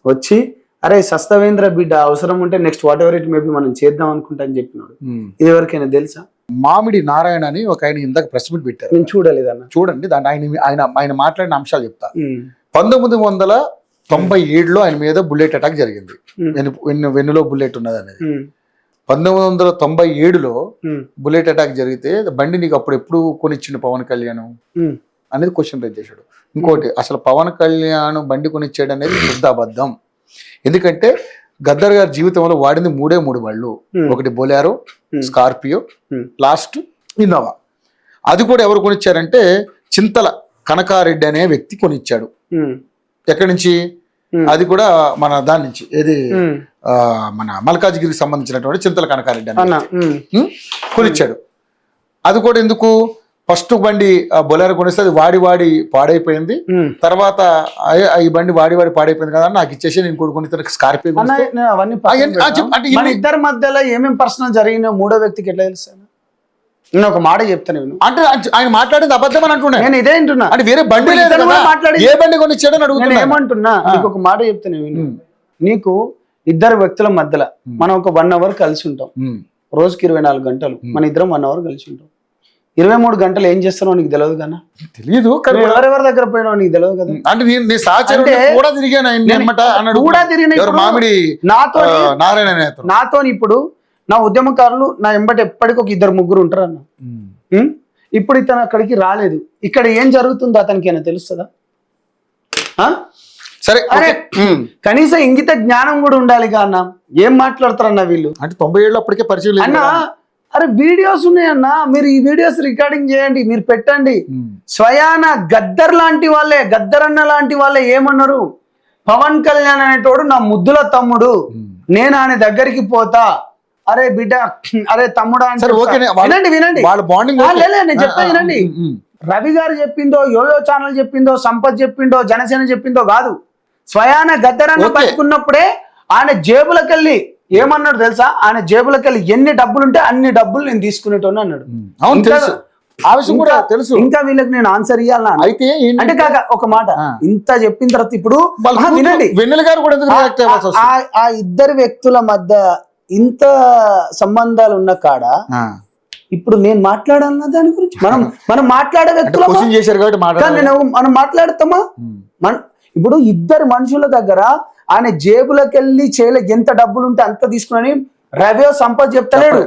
వచ్చి అరే సస్తవేంద్ర బిడ్డ అవసరం ఉంటే next what ever it maybe మనం చేద్దాం అనుకుంటా అని చెప్పినాడు. ఇది ఎవరికైనా తెలుసా? మామిడి నారాయణ అని ఒక ఆయన ఇందాక ప్రెస్ మీట్ పెట్టారు, నేను చూడలేదన్న. చూడండి, దాన్ని ఆయన మాట్లాడిన అంశాలు చెప్తా. 1997లో ఆయన మీద బుల్లెట్ అటాక్ జరిగింది, వెన్నులో బుల్లెట్ ఉన్నది అనేది. 1997లో బుల్లెట్ అటాక్ జరిగితే బండి నీకు అప్పుడు ఎప్పుడు కొనిచ్చిండు పవన్ కళ్యాణ్ అనేది క్వశ్చన్ రైజ్ చేశాడు. ఇంకోటి, అసలు పవన్ కళ్యాణ్ బండి కొనిచ్చాడు అనేది శుద్ధ అబద్ధం. ఎందుకంటే గద్దర్ గారి జీవితంలో వాడింది 3 బళ్ళు, ఒకటి బొలెరో, స్కార్పియో, లాస్ట్ ఇన్నోవా. అది కూడా ఎవరు కొనిచ్చారంటే చింతల కనకారెడ్డి అనే వ్యక్తి కొనిచ్చాడు. ఎక్కడి నుంచి? అది కూడా మన దాని నుంచి, ఏది మన మల్కాజ్గిరికి సంబంధించినటువంటి చింతల కనకారెడ్డి అని కొనిచ్చాడు. అది కూడా ఎందుకు? ఫస్ట్ బండి బొలెరో కొనిస్తే అది వాడి పాడైపోయింది. తర్వాత ఈ బండి వాడి పాడైపోయింది కదా, నాకు ఇచ్చేసి నేను కొనుక్కొని స్కార్పియో. ఇద్దరి మధ్యలో ఏమేమి పర్సనల్ జరిగినా మూడో వ్యక్తికి ఎట్లా తెలుసు? నేను ఒక మాట చెప్తాను విను. అంటే ఆయన మాట్లాడేది అబద్ధం అని అంటున్నాను. నేను ఇదే అంటున్నా. అంటే వేరే బండి లేదు ఇతను కూడా కదా, మాట్లాడి- ఏ బండి కొని ఇచ్చాడని నేను అడుగుతున్నా. ఏమంటున్నా, నీకు ఒక మాట చెప్తాను విను. నీకు ఇద్దరు వ్యక్తుల మధ్యలో మనం ఒక 1 hour కలిసి ఉంటాం, రోజుకి 24 గంటలు మన ఇద్దరం 1 hour కలిసి ఉంటాం. 23 గంటలు ఏం చేస్తానో నీకు తెలియదు కదా, తెలియదు. నువ్వు ఎవరెవరి దగ్గర పోయినావు నీకు తెలియదు కదా. అంటే నీ సహచరుడు అంటే కూడా తిరిగాను ఆయన అన్నమాట అన్నాడు. కూడా తిరిగిన ఎవరు? ఇప్పుడు మామిడి నాతో నారాయణ నేత. నాతో ఇప్పుడు నా ఉద్యమకారులు నా ఎంబటి ఎప్పటికి ఒక 2-3 ఉంటారు అన్న. ఇప్పుడు ఇతను అక్కడికి రాలేదు, ఇక్కడ ఏం జరుగుతుందో అతనికి ఏమైనా తెలుస్తుందా? సరే అరే కనీసం ఇంగిత జ్ఞానం కూడా ఉండాలి అన్న. ఏం మాట్లాడతారన్న వీళ్ళు? అంటే 97 అప్పటికే పరిచయం లేదు అన్న. కదా. అరే వీడియోస్ ఉన్నాయన్నా, మీరు ఈ వీడియోస్ రికార్డింగ్ చేయండి, మీరు పెట్టండి. స్వయాన గద్దర్ లాంటి వాళ్ళే, గద్దర్ అన్న లాంటి వాళ్ళే ఏమన్నారు, పవన్ కళ్యాణ్ అనేటోడు నా ముద్దుల తమ్ముడు, నేను ఆయన దగ్గరికి పోతా, అరే బిడ్డ, అరే తమ్ముడా అని సరే, చెప్తా. ఓకేనే. వినండి వినండి, వాళ్ళ బాండింగ్ నేను చెప్తా వినండి. రవి గారు చెప్పిందో, యోయో ఛానల్ చెప్పిందో, సంపత్ చెప్పిందో, జనసేన చెప్పిందో కాదు, స్వయాన గద్దర్ అన్న పట్టుకున్నప్పుడే ఆయన జేబులకెళ్ళి ఏమన్నాడు తెలుసా? ఆయన జేబులకెళ్ళి ఎన్ని డబ్బులుంటే అన్ని డబ్బులు నేను తీసుకునేటోని అన్నాడు. అవును, తెలుసు. ఆ విషయం కూడా తెలుసు. ఇంకా వీళ్ళకి నేను ఆన్సర్ ఇవ్వాలా? అయితే అంటే కాక ఒక మాట, ఇంత చెప్పిన తర్వాత ఇప్పుడు వినండి, వెన్నెల గారు కూడా ఎందుకు react అవ్వాల్సి వస్తుంది? ఆ ఇద్దరు వ్యక్తుల మధ్య ఇంత సంబంధాలు ఉన్న కాడ ఇప్పుడు నేను మాట్లాడాలన్న దాని గురించి మనం మాట్లాడే వ్యక్తులు క్వశ్చన్ చేశారు కాబట్టి మనం మాట్లాడతామా? ఇప్పుడు ఇద్దరు మనుషుల దగ్గర ఆయన జేబులకెళ్ళి చేయలే ఎంత డబ్బులు ఉంటే అంత తీసుకుని రవి సంపత్ చెప్తలేడు,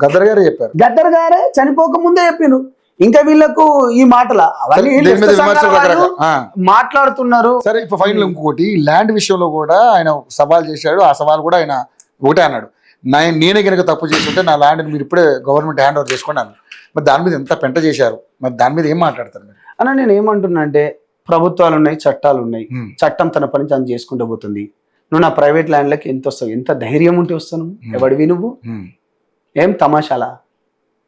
గద్దర్ గారే చెప్పారు. గద్దర్ గారే చనిపోక ముందే చెప్పిండు. ఇంకా వీళ్ళకు ఈ మాటల అవన్నీ మాట్లాడుతున్నారు. సరే, ఇప్పుడు ఫైనల్ ఇంకొకటి ల్యాండ్ విషయంలో కూడా ఆయన సవాల్ చేశాడు. ఆ సవాల్ కూడా ఆయన ఒకటే అన్నాడు, నేనే కనుక తప్పు చేస్తుంటే నా ల్యాండ్ మీరు ఇప్పుడే గవర్నమెంట్ హ్యాండ్ ఓవర్ చేసుకోండి అన్నారు. మరి దాని మీద ఎంత పెంట చేశారు, మరి దాని మీద ఏం మాట్లాడతారు మీరు? అన్న నేను ఏమంటున్నా అంటే, ప్రభుత్వాలు ఉన్నాయి, చట్టాలు ఉన్నాయి, చట్టం తన పని తను చేసుకుంటూ పోతుంది. నువ్వు నా ప్రైవేట్ ల్యాండ్లకి ఎంత వస్తావు? ఎంత ధైర్యం ఉంటే వస్తాను? ఎవడివి నువ్వు? ఏం తమాషాలా?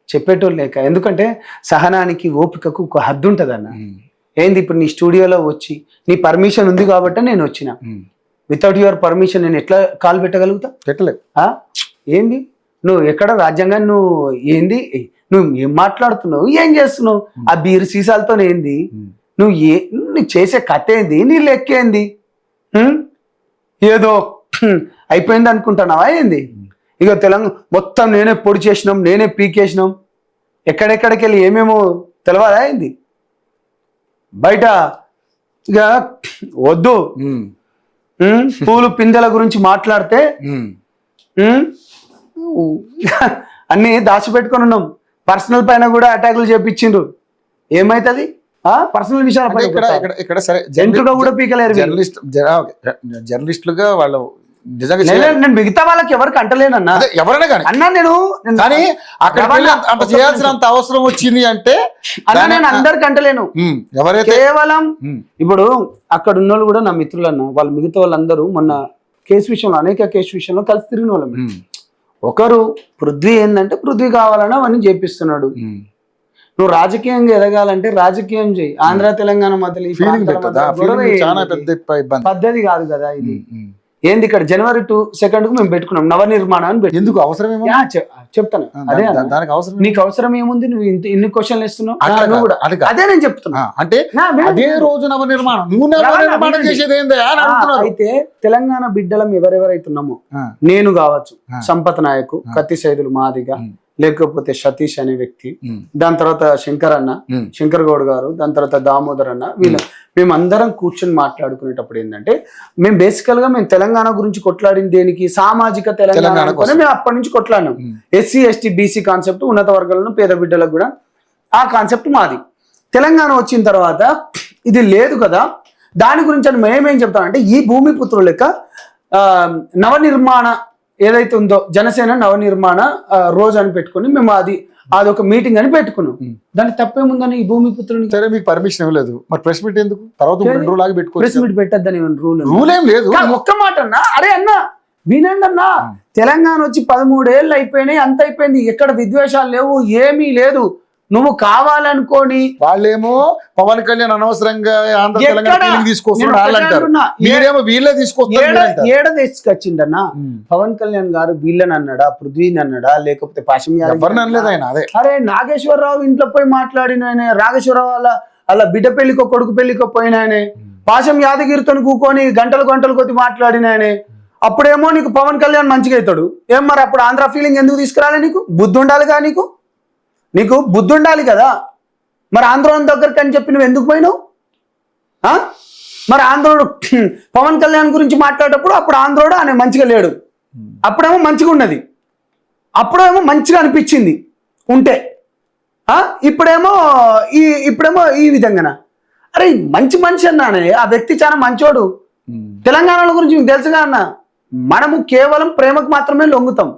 చెప్పేటోళ్ళు లేక. ఎందుకంటే సహనానికి ఓపికకు ఒక హద్దు ఉంటుంది అన్న. ఏంది ఇప్పుడు నీ స్టూడియోలో వచ్చి నీ పర్మిషన్ ఉంది కాబట్టి నేను వచ్చిన, వితౌట్ యువర్ పర్మిషన్ నేను ఎట్లా కాల్ పెట్టగలుగుతా? పెట్టలేదు. ఏంది నువ్వు ఎక్కడ రాజ్యాంగాన్ని నువ్వు ఏంది, నువ్వు ఏం మాట్లాడుతున్నావు, ఏం చేస్తున్నావు? ఆ బీరు సీసాలతో ఏంది, నువ్వు చేసే కథ ఏంది, నీ లెక్క ఏంది? ఏదో అయిపోయింది అనుకుంటున్నావా ఏంది? ఇక తెలంగాణ మొత్తం నేనే పొడి చేసినాం, నేనే పీకేసినాం, ఎక్కడెక్కడికి వెళ్ళి ఏమేమో తెలవాలా ఏంది? బయట ఇక వద్దు. పూలు పిందెల గురించి మాట్లాడితే అన్ని దాచిపెట్టుకొని ఉన్నాం. పర్సనల్ పైన కూడా అటాకులు చేపించిండ్రు. ఏమైతుంది? పర్సనల్ విషయాలు ఇక్కడ సరే జంతుగా కూడా పీకలేరు. జర్నలిస్టులుగా వాళ్ళు నిజంగా నేను మిగతా వాళ్ళకి ఎవరికి అంటలేనన్నా, ఎవరైనా కానీ అన్నా నేను కానీ అక్కడ అంత చేయాల్సినంత అవసరం వచ్చింది అంటే అన్నా నేను అందరికి అంటలేను. ఎవరైతే కేవలం ఇప్పుడు అక్కడ ఉన్న వాళ్ళు కూడా నా మిత్రులు అన్న, వాళ్ళు మిగతా వాళ్ళందరూ మొన్న కేసు విషయంలో, అనేక కేసు విషయంలో కలిసి తిరిగిన వాళ్ళం. ఒకరు పృథ్వీ ఏంటంటే పృథ్వీ కావాలని అవన్నీ చేపిస్తున్నాడు. నువ్వు రాజకీయంగా ఎదగాలంటే రాజకీయం చేయి. ఆంధ్ర తెలంగాణ మధ్యలో పద్ధతి కాదు కదా ఇది. ఏంది ఇక్కడ January 2 మేము పెట్టుకున్నాం నవనిర్మాణం అని పెట్టి. ఎందుకు అవసరం? చెప్తాను. అదే దానికి అవసరం, నీకు అవసరం ఏముంది? నువ్వు ఇన్ని క్వశ్చన్లు ఇస్తున్నావు. అదే నేను చెప్తున్నా. అంటే అదే రోజు నవనిర్మాణం, నువ్వు నవనిర్మాణం చేసేది ఏంది? అయితే తెలంగాణ బిడ్డలం ఎవరెవరైతే ఉన్నామో, నేను కావచ్చు, సంపత్ నాయకు, కత్తి సైదులు మాదిగా, లేకపోతే సతీష్ అనే వ్యక్తి, దాని తర్వాత శంకర్ గౌడ్ గారు, దాని తర్వాత దామోదర్ అన్న, వీళ్ళు మేమందరం కూర్చొని మాట్లాడుకునేటప్పుడు ఏంటంటే, మేము బేసికల్ గా మేము తెలంగాణ గురించి కొట్లాడింది దేనికి? సామాజిక తెలంగాణ. మేము అప్పటి నుంచి కొట్లాడినాం. SC ST BC కాన్సెప్ట్, ఉన్నత వర్గాలను పేద బిడ్డలకు కూడా ఆ కాన్సెప్ట్ మాది. తెలంగాణ వచ్చిన తర్వాత ఇది లేదు కదా, దాని గురించి అని మేమేం చెప్తామంటే, ఈ భూమి పుత్రుల లెక్క నవనిర్మాణ ఏదైతే ఉందో జనసేన నవనిర్మాణ రోజు అని పెట్టుకుని మేము అదొక మీటింగ్ అని పెట్టుకున్నాం. దానికి తప్పేముందని ఈ భూమి పుత్రుని? సరే, మీకు పర్మిషన్ ఇవ్వలేదు, మరి ప్రెస్ మీట్ ఎందుకు? తర్వాత 2 రోజులాగా పెట్టుకో. ప్రెస్ మీట్ పెట్టద్దని రూల్ ఏం లేదు. ఒక్క మాట అన్నా, అరే అన్న వినండి అన్నా, తెలంగాణ వచ్చి 13 ఏళ్ళు అయిపోయినాయి, అంత అయిపోయింది, ఎక్కడ విద్వేషాలు లేవు, ఏమీ లేదు. నువ్వు కావాలనుకోని వాళ్ళేమో పవన్ కళ్యాణ్ అనవసరంగా ఆంధ్ర ఎక్కడ? తెలంగాణ ఫీలింగ్ తీసుకొస్తున్నారు నేను వాళ్ళు ఒకటే అంటారు, అంటున్నా. మీరేమో వీళ్ళే తీసుకొస్తారు మీరు అంటారు. ఏడ తీసుకొచ్చిండన్నా పవన్ కళ్యాణ్ గారు వీళ్ళని అన్నాడా, పృథ్వీని అన్నాడా, లేకపోతే పాశం ఎవరిని అనలేదు ఆయన. అదే అరే నాగేశ్వరరావు ఇంట్లో పోయి మాట్లాడిన ఆయన, నాగేశ్వరరావు అలా బిడ్డ పెళ్లికో కొడుకు పెళ్లికో పోయిన ఆయనే, పాశం యాదగిరితో కూకొని గంటలు కొద్ది మాట్లాడిన ఆయనే. అప్పుడేమో నీకు పవన్ కళ్యాణ్ మంచిగా అవుతాడు. ఏం మరి అప్పుడు ఆంధ్ర ఫీలింగ్ ఎందుకు తీసుకురాలి? నీకు బుద్ధి ఉండాలిగా, నీకు బుద్ధి ఉండాలి కదా. మరి ఆంధ్రోని దగ్గరికి అని చెప్పి నువ్వు ఎందుకు పోయినావు? మరి ఆంధ్రోడు పవన్ కళ్యాణ్ గురించి మాట్లాడేటప్పుడు అప్పుడు ఆంధ్రోడు ఆయన మంచిగా లేడు, అప్పుడేమో మంచిగా ఉన్నది, అప్పుడేమో మంచిగా అనిపించింది ఉంటే, ఇప్పుడేమో ఈ విధంగానా? అరే మంచి మనిషి అన్నానే, ఆ వ్యక్తి చాలా మంచోడు. తెలంగాణలో గురించి మీకు తెలుసుగా అన్న, మనము కేవలం ప్రేమకు మాత్రమే లొంగుతాం.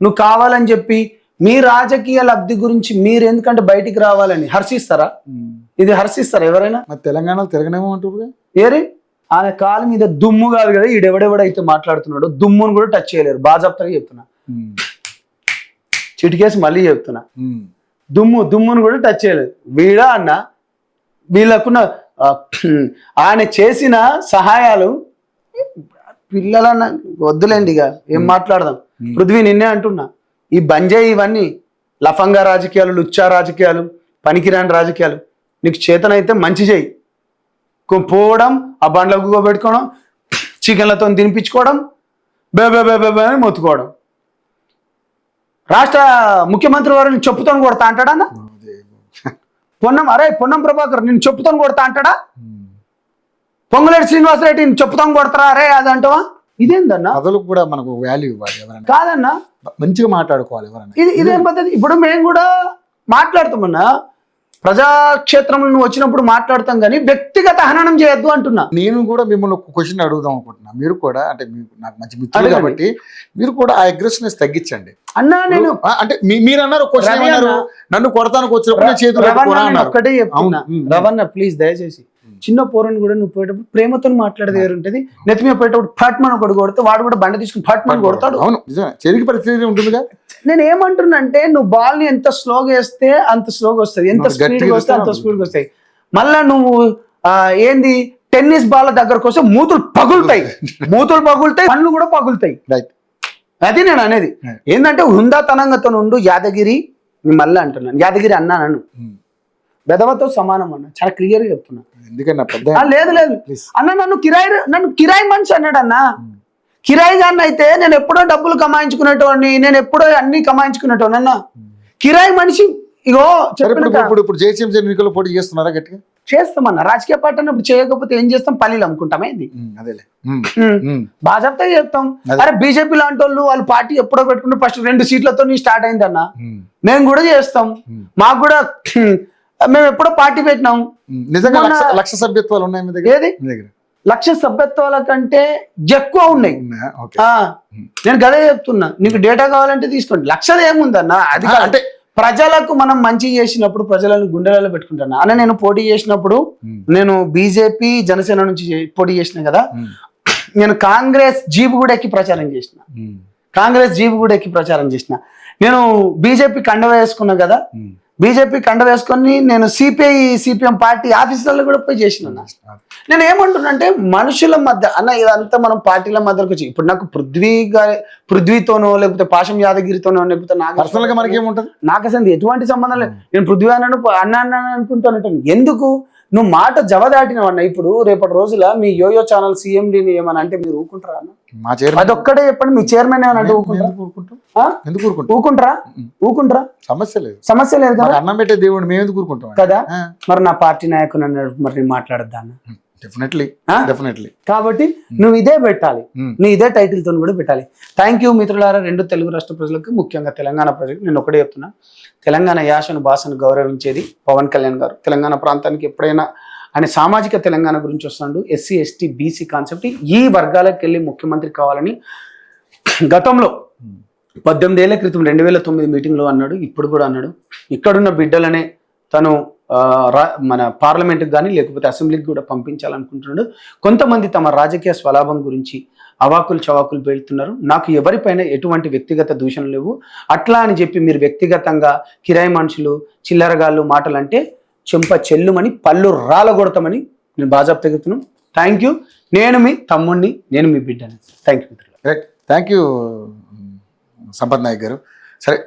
నువ్వు కావాలని చెప్పి మీ రాజకీయ లబ్ధి గురించి మీరు ఎందుకంటే బయటికి రావాలని హర్షిస్తారా? ఇది హర్షిస్తారా ఎవరైనా? తెలంగాణలో తిరగనేమో అంటారు. ఏరి ఆయన కాలు మీద దుమ్ము కాదు కదా, ఈడెవడెవడైతే మాట్లాడుతున్నాడో దుమ్మును కూడా టచ్ చేయలేరు. బాజాప్తగా చెప్తున్నా, చిటికేసి మళ్ళీ చెప్తున్నా, దుమ్మును కూడా టచ్ చేయలేదు. వీడా అన్న వీళ్ళకున్న ఆయన చేసిన సహాయాలు పిల్లలన్న వద్దులేండి, ఇక ఏం మాట్లాడదాం. పృథ్వీ నిన్నే అంటున్నా, ఈ బంజాయి ఇవన్నీ లఫంగా రాజకీయాలు, లుచ్చా రాజకీయాలు, పనికిరాని రాజకీయాలు. నీకు చేతనైతే మంచి చేయి. పోవడం, ఆ బండ్లకు పెట్టుకోవడం, చికెన్లతో తినిపించుకోవడం, బే అని మొత్తుకోవడం. రాష్ట్ర ముఖ్యమంత్రి వారిని చెప్పుతో కొడతా అంటాడా? పొన్నం ప్రభాకర్ నేను చెప్పుతో కొడతా అంటాడా? పొంగులేటి శ్రీనివాసరెడ్డి చెప్పుతాం కొడతారా? అరే అదంటావా? ఇదేందన్నా? అదలకు కూడా మనకు వాల్యూ ఇవ్వాలి. ఎవరైనా కాదన్నా, మంచిగా మాట్లాడుకోవాలి ఎవరైనా. ఇదేం పద్ధతి? ఇప్పుడు మేము కూడా మాట్లాడతామన్నా, ప్రజాక్షేత్రంలో నువ్వు వచ్చినప్పుడు మాట్లాడతాం, కానీ వ్యక్తిగత హననం చేయొద్దు అంటున్నా. నేను కూడా మిమ్మల్ని ఒక క్వశ్చన్ అడుగుదాం అనుకుంటున్నా. మీరు కూడా అంటే నాకు మంచి మిత్రులు కాబట్టి మీరు కూడా ఆ అగ్రెసివ్నెస్ తగ్గించండి అన్నా. నేను అంటే మీరు అన్నారు క్వశ్చన్ ఏమన్నారు, నన్ను కొడతానికి వచ్చినప్పుడు చేతులు ఒక్కటే చెప్తున్నా, రవణ ప్లీజ్ దయచేసి చిన్న పోరని కూడా నువ్వు పోయేటప్పుడు ప్రేమతో మాట్లాడేది వేరు ఉంటుంది. నెత్తి మీద పోయేటప్పుడు ఫాట్మన్ ఒకటి కొడితే వాడు కూడా బండ తీసుకుని ఫాట్మన్ కొడతాడు. అవును, చెరికి పరిస్థితి ఉంటుందిగా. నేను ఏమంటున్నా అంటే, నువ్వు బాల్ ని ఎంత స్లోగా వేస్తే అంత స్లోగా వస్తుంది, ఎంత స్పీడ్గా వస్తే అంత స్పీడ్గా వస్తాయి. మళ్ళా నువ్వు ఏంది టెన్నిస్ బాల్ దగ్గరకు వస్తే మూతులు పగులుతాయి, పళ్ళు కూడా పగులుతాయి. అది నేను అనేది ఏంటంటే, హుందాతనంగాతో నుండు యాదగిరి. మళ్ళీ అంటున్నాను యాదగిరి అన్నా, నన్ను బెదవతో సమానం అన్న, చాలా క్లియర్ గా చెప్తున్నా. లేదు అన్న, నన్ను కిరాయి మనిషి అన్నాడు అన్న. కిరాయి గారిని అయితే నేను ఎప్పుడో డబ్బులు కమాయించుకునేటోడిని, నేను ఎప్పుడో అన్ని కమాయించుకునేటోని అన్న. కిరాయి మనిషి ఇగో ఇప్పుడు జేసీఎంసీ ఎన్నికల్లో పోటీ చేస్తున్నారా? గట్టిగా చేస్తామన్న. రాజకీయ పార్టీ అన్నప్పుడు చేయకపోతే ఏం చేస్తాం? పల్లీలు అమ్ముకుంటామే. బాజాప్తా చేస్తాం. అరే బీజేపీ లాంటి వాళ్ళు పార్టీ ఎప్పుడో పెట్టుకుంటే ఫస్ట్ 2 సీట్లతో స్టార్ట్ అయింది అన్న. మేము కూడా చేస్తాం. మాకు కూడా మేము ఎప్పుడో పార్టీ పెట్టినాం. నిజంగా లక్ష సభ్యత్వాలు ఉన్నాయి మీ దగ్గర? ఏది లక్ష సభ్యత్వాల కంటే ఎక్కువ ఉన్నాయి. నేను గదే చెప్తున్నా, నీకు డేటా కావాలంటే తీసుకోండి. లక్షలు ఏముందన్న, అది అంటే ప్రజలకు మనం మంచి చేసినప్పుడు ప్రజలను గుండెలలో పెట్టుకుంటున్నా అన్న. నేను పోటీ చేసినప్పుడు నేను బీజేపీ జనసేన నుంచి పోటీ చేసిన కదా, నేను కాంగ్రెస్ జీబు కూడా ఎక్కి ప్రచారం చేసిన. నేను బీజేపీ కండ వేసుకున్నా కదా, బీజేపీ కండ వేసుకొని నేను సిపిఎం పార్టీ ఆఫీసులలో కూడా పోయి చేసిన. నేను ఏమంటున్నా అంటే, మనుషుల మధ్య అన్న ఇదంతా మనం పార్టీల మధ్యలోకి వచ్చి, ఇప్పుడు నాకు పృథ్వీతోనో లేకపోతే పాశం యాదగిరితోనో లేకపోతే నాకు అసలు ఎటువంటి సంబంధం లేదు. నేను పృథ్వీ అన్న అనుకుంటాను. ఎందుకు నువ్వు మాట జవదాటినవన్న? ఇప్పుడు రేపటి రోజుల మీ యోయో ఛానల్ సీఎండీని ఏమని అంటే మీరు ఊరుకుంటారా అన్న? అదొక్కడే చెప్పండి. మీ చైర్మన్ ఏమనంటే ఊరుకుంటారా? సమస్య లేదు కదా. అన్నం పెట్టే దేవుడు మేము ఎందుకు ఊరుకుంటాం కదా. మరి నా పార్టీ నాయకుడు అన్నాడు, మరి మాట్లాడద్దా అన్న? డెఫినెట్లీ. కాబట్టి నువ్వు ఇదే పెట్టాలి, నువ్వు ఇదే టైటిల్ తో కూడా పెట్టాలి. థ్యాంక్ యూ మిత్రులారా. 2 తెలుగు రాష్ట్ర ప్రజలకు, ముఖ్యంగా తెలంగాణ ప్రజలకు నేను ఒకటే చెప్తున్నా, తెలంగాణ యాసను భాషను గౌరవించేది పవన్ కళ్యాణ్ గారు. తెలంగాణ ప్రాంతానికి ఎప్పుడైనా ఆయన సామాజిక తెలంగాణ గురించి వస్తున్నాడు. ఎస్సీ ఎస్టీ బీసీ కాన్సెప్ట్, ఈ వర్గాలకు వెళ్ళి ముఖ్యమంత్రి కావాలని గతంలో 18 ఏళ్ల క్రితం 2009 మీటింగ్లో అన్నాడు, ఇప్పుడు కూడా అన్నాడు. ఇక్కడున్న బిడ్డలనే తను మన పార్లమెంట్కి కానీ లేకపోతే అసెంబ్లీకి కూడా పంపించాలనుకుంటున్నాడు. కొంతమంది తమ రాజకీయ స్వలాభం గురించి అవాకులు చవాకులు పేలుతున్నారు. నాకు ఎవరిపైన ఎటువంటి వ్యక్తిగత దూషణలు లేవు. అట్లా అని చెప్పి మీరు వ్యక్తిగతంగా కిరాయి మనుషులు చిల్లరగాళ్ళు మాటలు అంటే చెంప చెల్లుమని పళ్ళు రాలగొడతామని నేను బాజాబ్ తెగుతున్నాను. Thank you. నేను మీ తమ్ముడిని, నేను మీ బిడ్డని. థ్యాంక్ యూ మిత్రులు. Right, thank you Sampath Nayak గారు. సరే,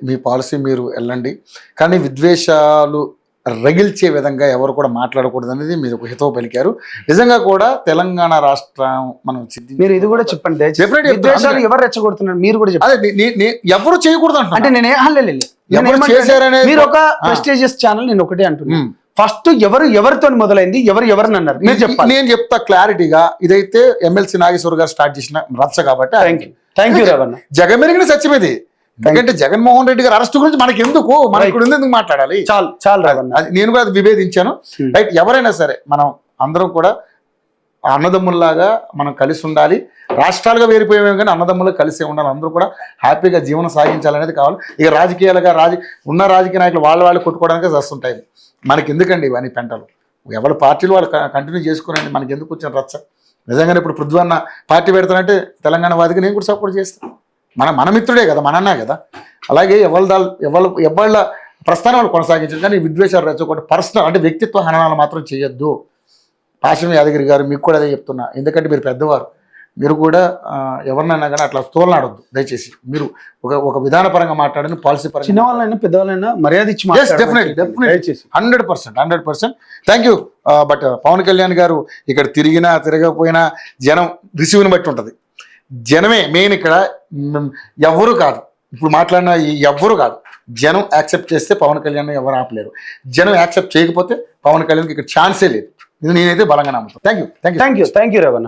మీ పాలసీ మీరు వెళ్ళండి, కానీ విద్వేషాలు రగిల్చే విధంగా ఎవరు కూడా మాట్లాడకూడదు అనేది మీరు ఒక హితవు పలికారు. నిజంగా కూడా తెలంగాణ రాష్ట్రం మనం మీరు ఇది కూడా చెప్పండి దయచేసి. Definitely విద్వేషాలు ఎవరు రెచ్చగొడుతున్నారు మీరు కూడా చెప్పండి. అదే ఎవరు చేయకూడదు అంటే నేనే ఎవరు చేశారనేది మీరు ఒక ప్రెస్టీజియస్ ఛానల్, నేను ఒకటే అంటున్నాను. ఫస్ట్ ఎవరితో మొదలైంది, ఎవరిని అన్నారు మీరు చెప్పాలి. నేను చెప్తా క్లారిటీగా. ఇదైతే ఎమ్మెల్సీ నాగేశ్వర్ గారు స్టార్ట్ చేసిన రచ్చ కాబట్టి థ్యాంక్ యూ రవణ. జగమెరిగిన సత్యమేది. ఎందుకంటే జగన్మోహన్ రెడ్డి గారు అరెస్ట్ గురించి మనకి ఎందుకు ఎందుకు మాట్లాడాలి? చాలు రవణ. నేను కూడా అది విభేదించాను. రైట్, ఎవరైనా సరే మనం అందరం కూడా అన్నదమ్ముల్లాగా మనం కలిసి ఉండాలి. రాష్ట్రాలుగా వేరిపోయామే కానీ అన్నదమ్ములుగా కలిసే ఉండాలి. అందరూ కూడా హ్యాపీగా జీవనం సాగించాలనేది కావాలి. ఇక రాజకీయాలుగా ఉన్న రాజకీయ నాయకులు వాళ్ళు కొట్టుకోవడానికి వస్తుంటాయి. మనకి ఎందుకండి ఇవన్నీ పెంటలు? ఎవరి పార్టీలు వాళ్ళు కంటిన్యూ చేసుకునండి, మనకి ఎందుకు వచ్చిన రచ్చ? నిజంగానే ఇప్పుడు పృథ్వన్న పార్టీ పెడతానంటే తెలంగాణ వాదికి నేను కూడా సపోర్ట్ చేస్తాను. మన మిత్రుడే కదా, మనన్నా కదా. అలాగే ఎవళ్ళ ప్రస్థానం వాళ్ళు కొనసాగించారు, కానీ విద్వేషాలు రెచ్చగొట్టి పర్సనల్ అంటే వ్యక్తిత్వ హననాలు మాత్రం చేయొద్దు. పాశం యాదగిరి గారు మీకు కూడా అదే చెప్తున్నా. ఎందుకంటే మీరు పెద్దవారు, మీరు కూడా ఎవరినైనా కానీ అట్లా తోలనాడొద్దు దయచేసి. మీరు ఒక విధానపరంగా మాట్లాడని, పాలసీ పరంగా. చిన్నవాళ్ళైనా పెద్దవాళ్ళైనా మర్యాద ఇచ్చి 100%. Thank you. But Pawan Kalyan గారు ఇక్కడ తిరిగినా తిరగకపోయినా జనం రిసీవ్ని బట్టి ఉంటుంది. జనమే మెయిన్ ఇక్కడ, ఎవ్వరూ కాదు. ఇప్పుడు మాట్లాడిన ఎవ్వరూ కాదు. జనం యాక్సెప్ట్ చేస్తే పవన్ కళ్యాణ్ ఎవరు ఆపలేరు. జనం యాక్సెప్ట్ చేయకపోతే పవన్ కళ్యాణ్కి ఇక్కడ ఛాన్సే లేదు. ఇది నేనైతే బలంగా నమ్ముతాను. Thank you Ravana.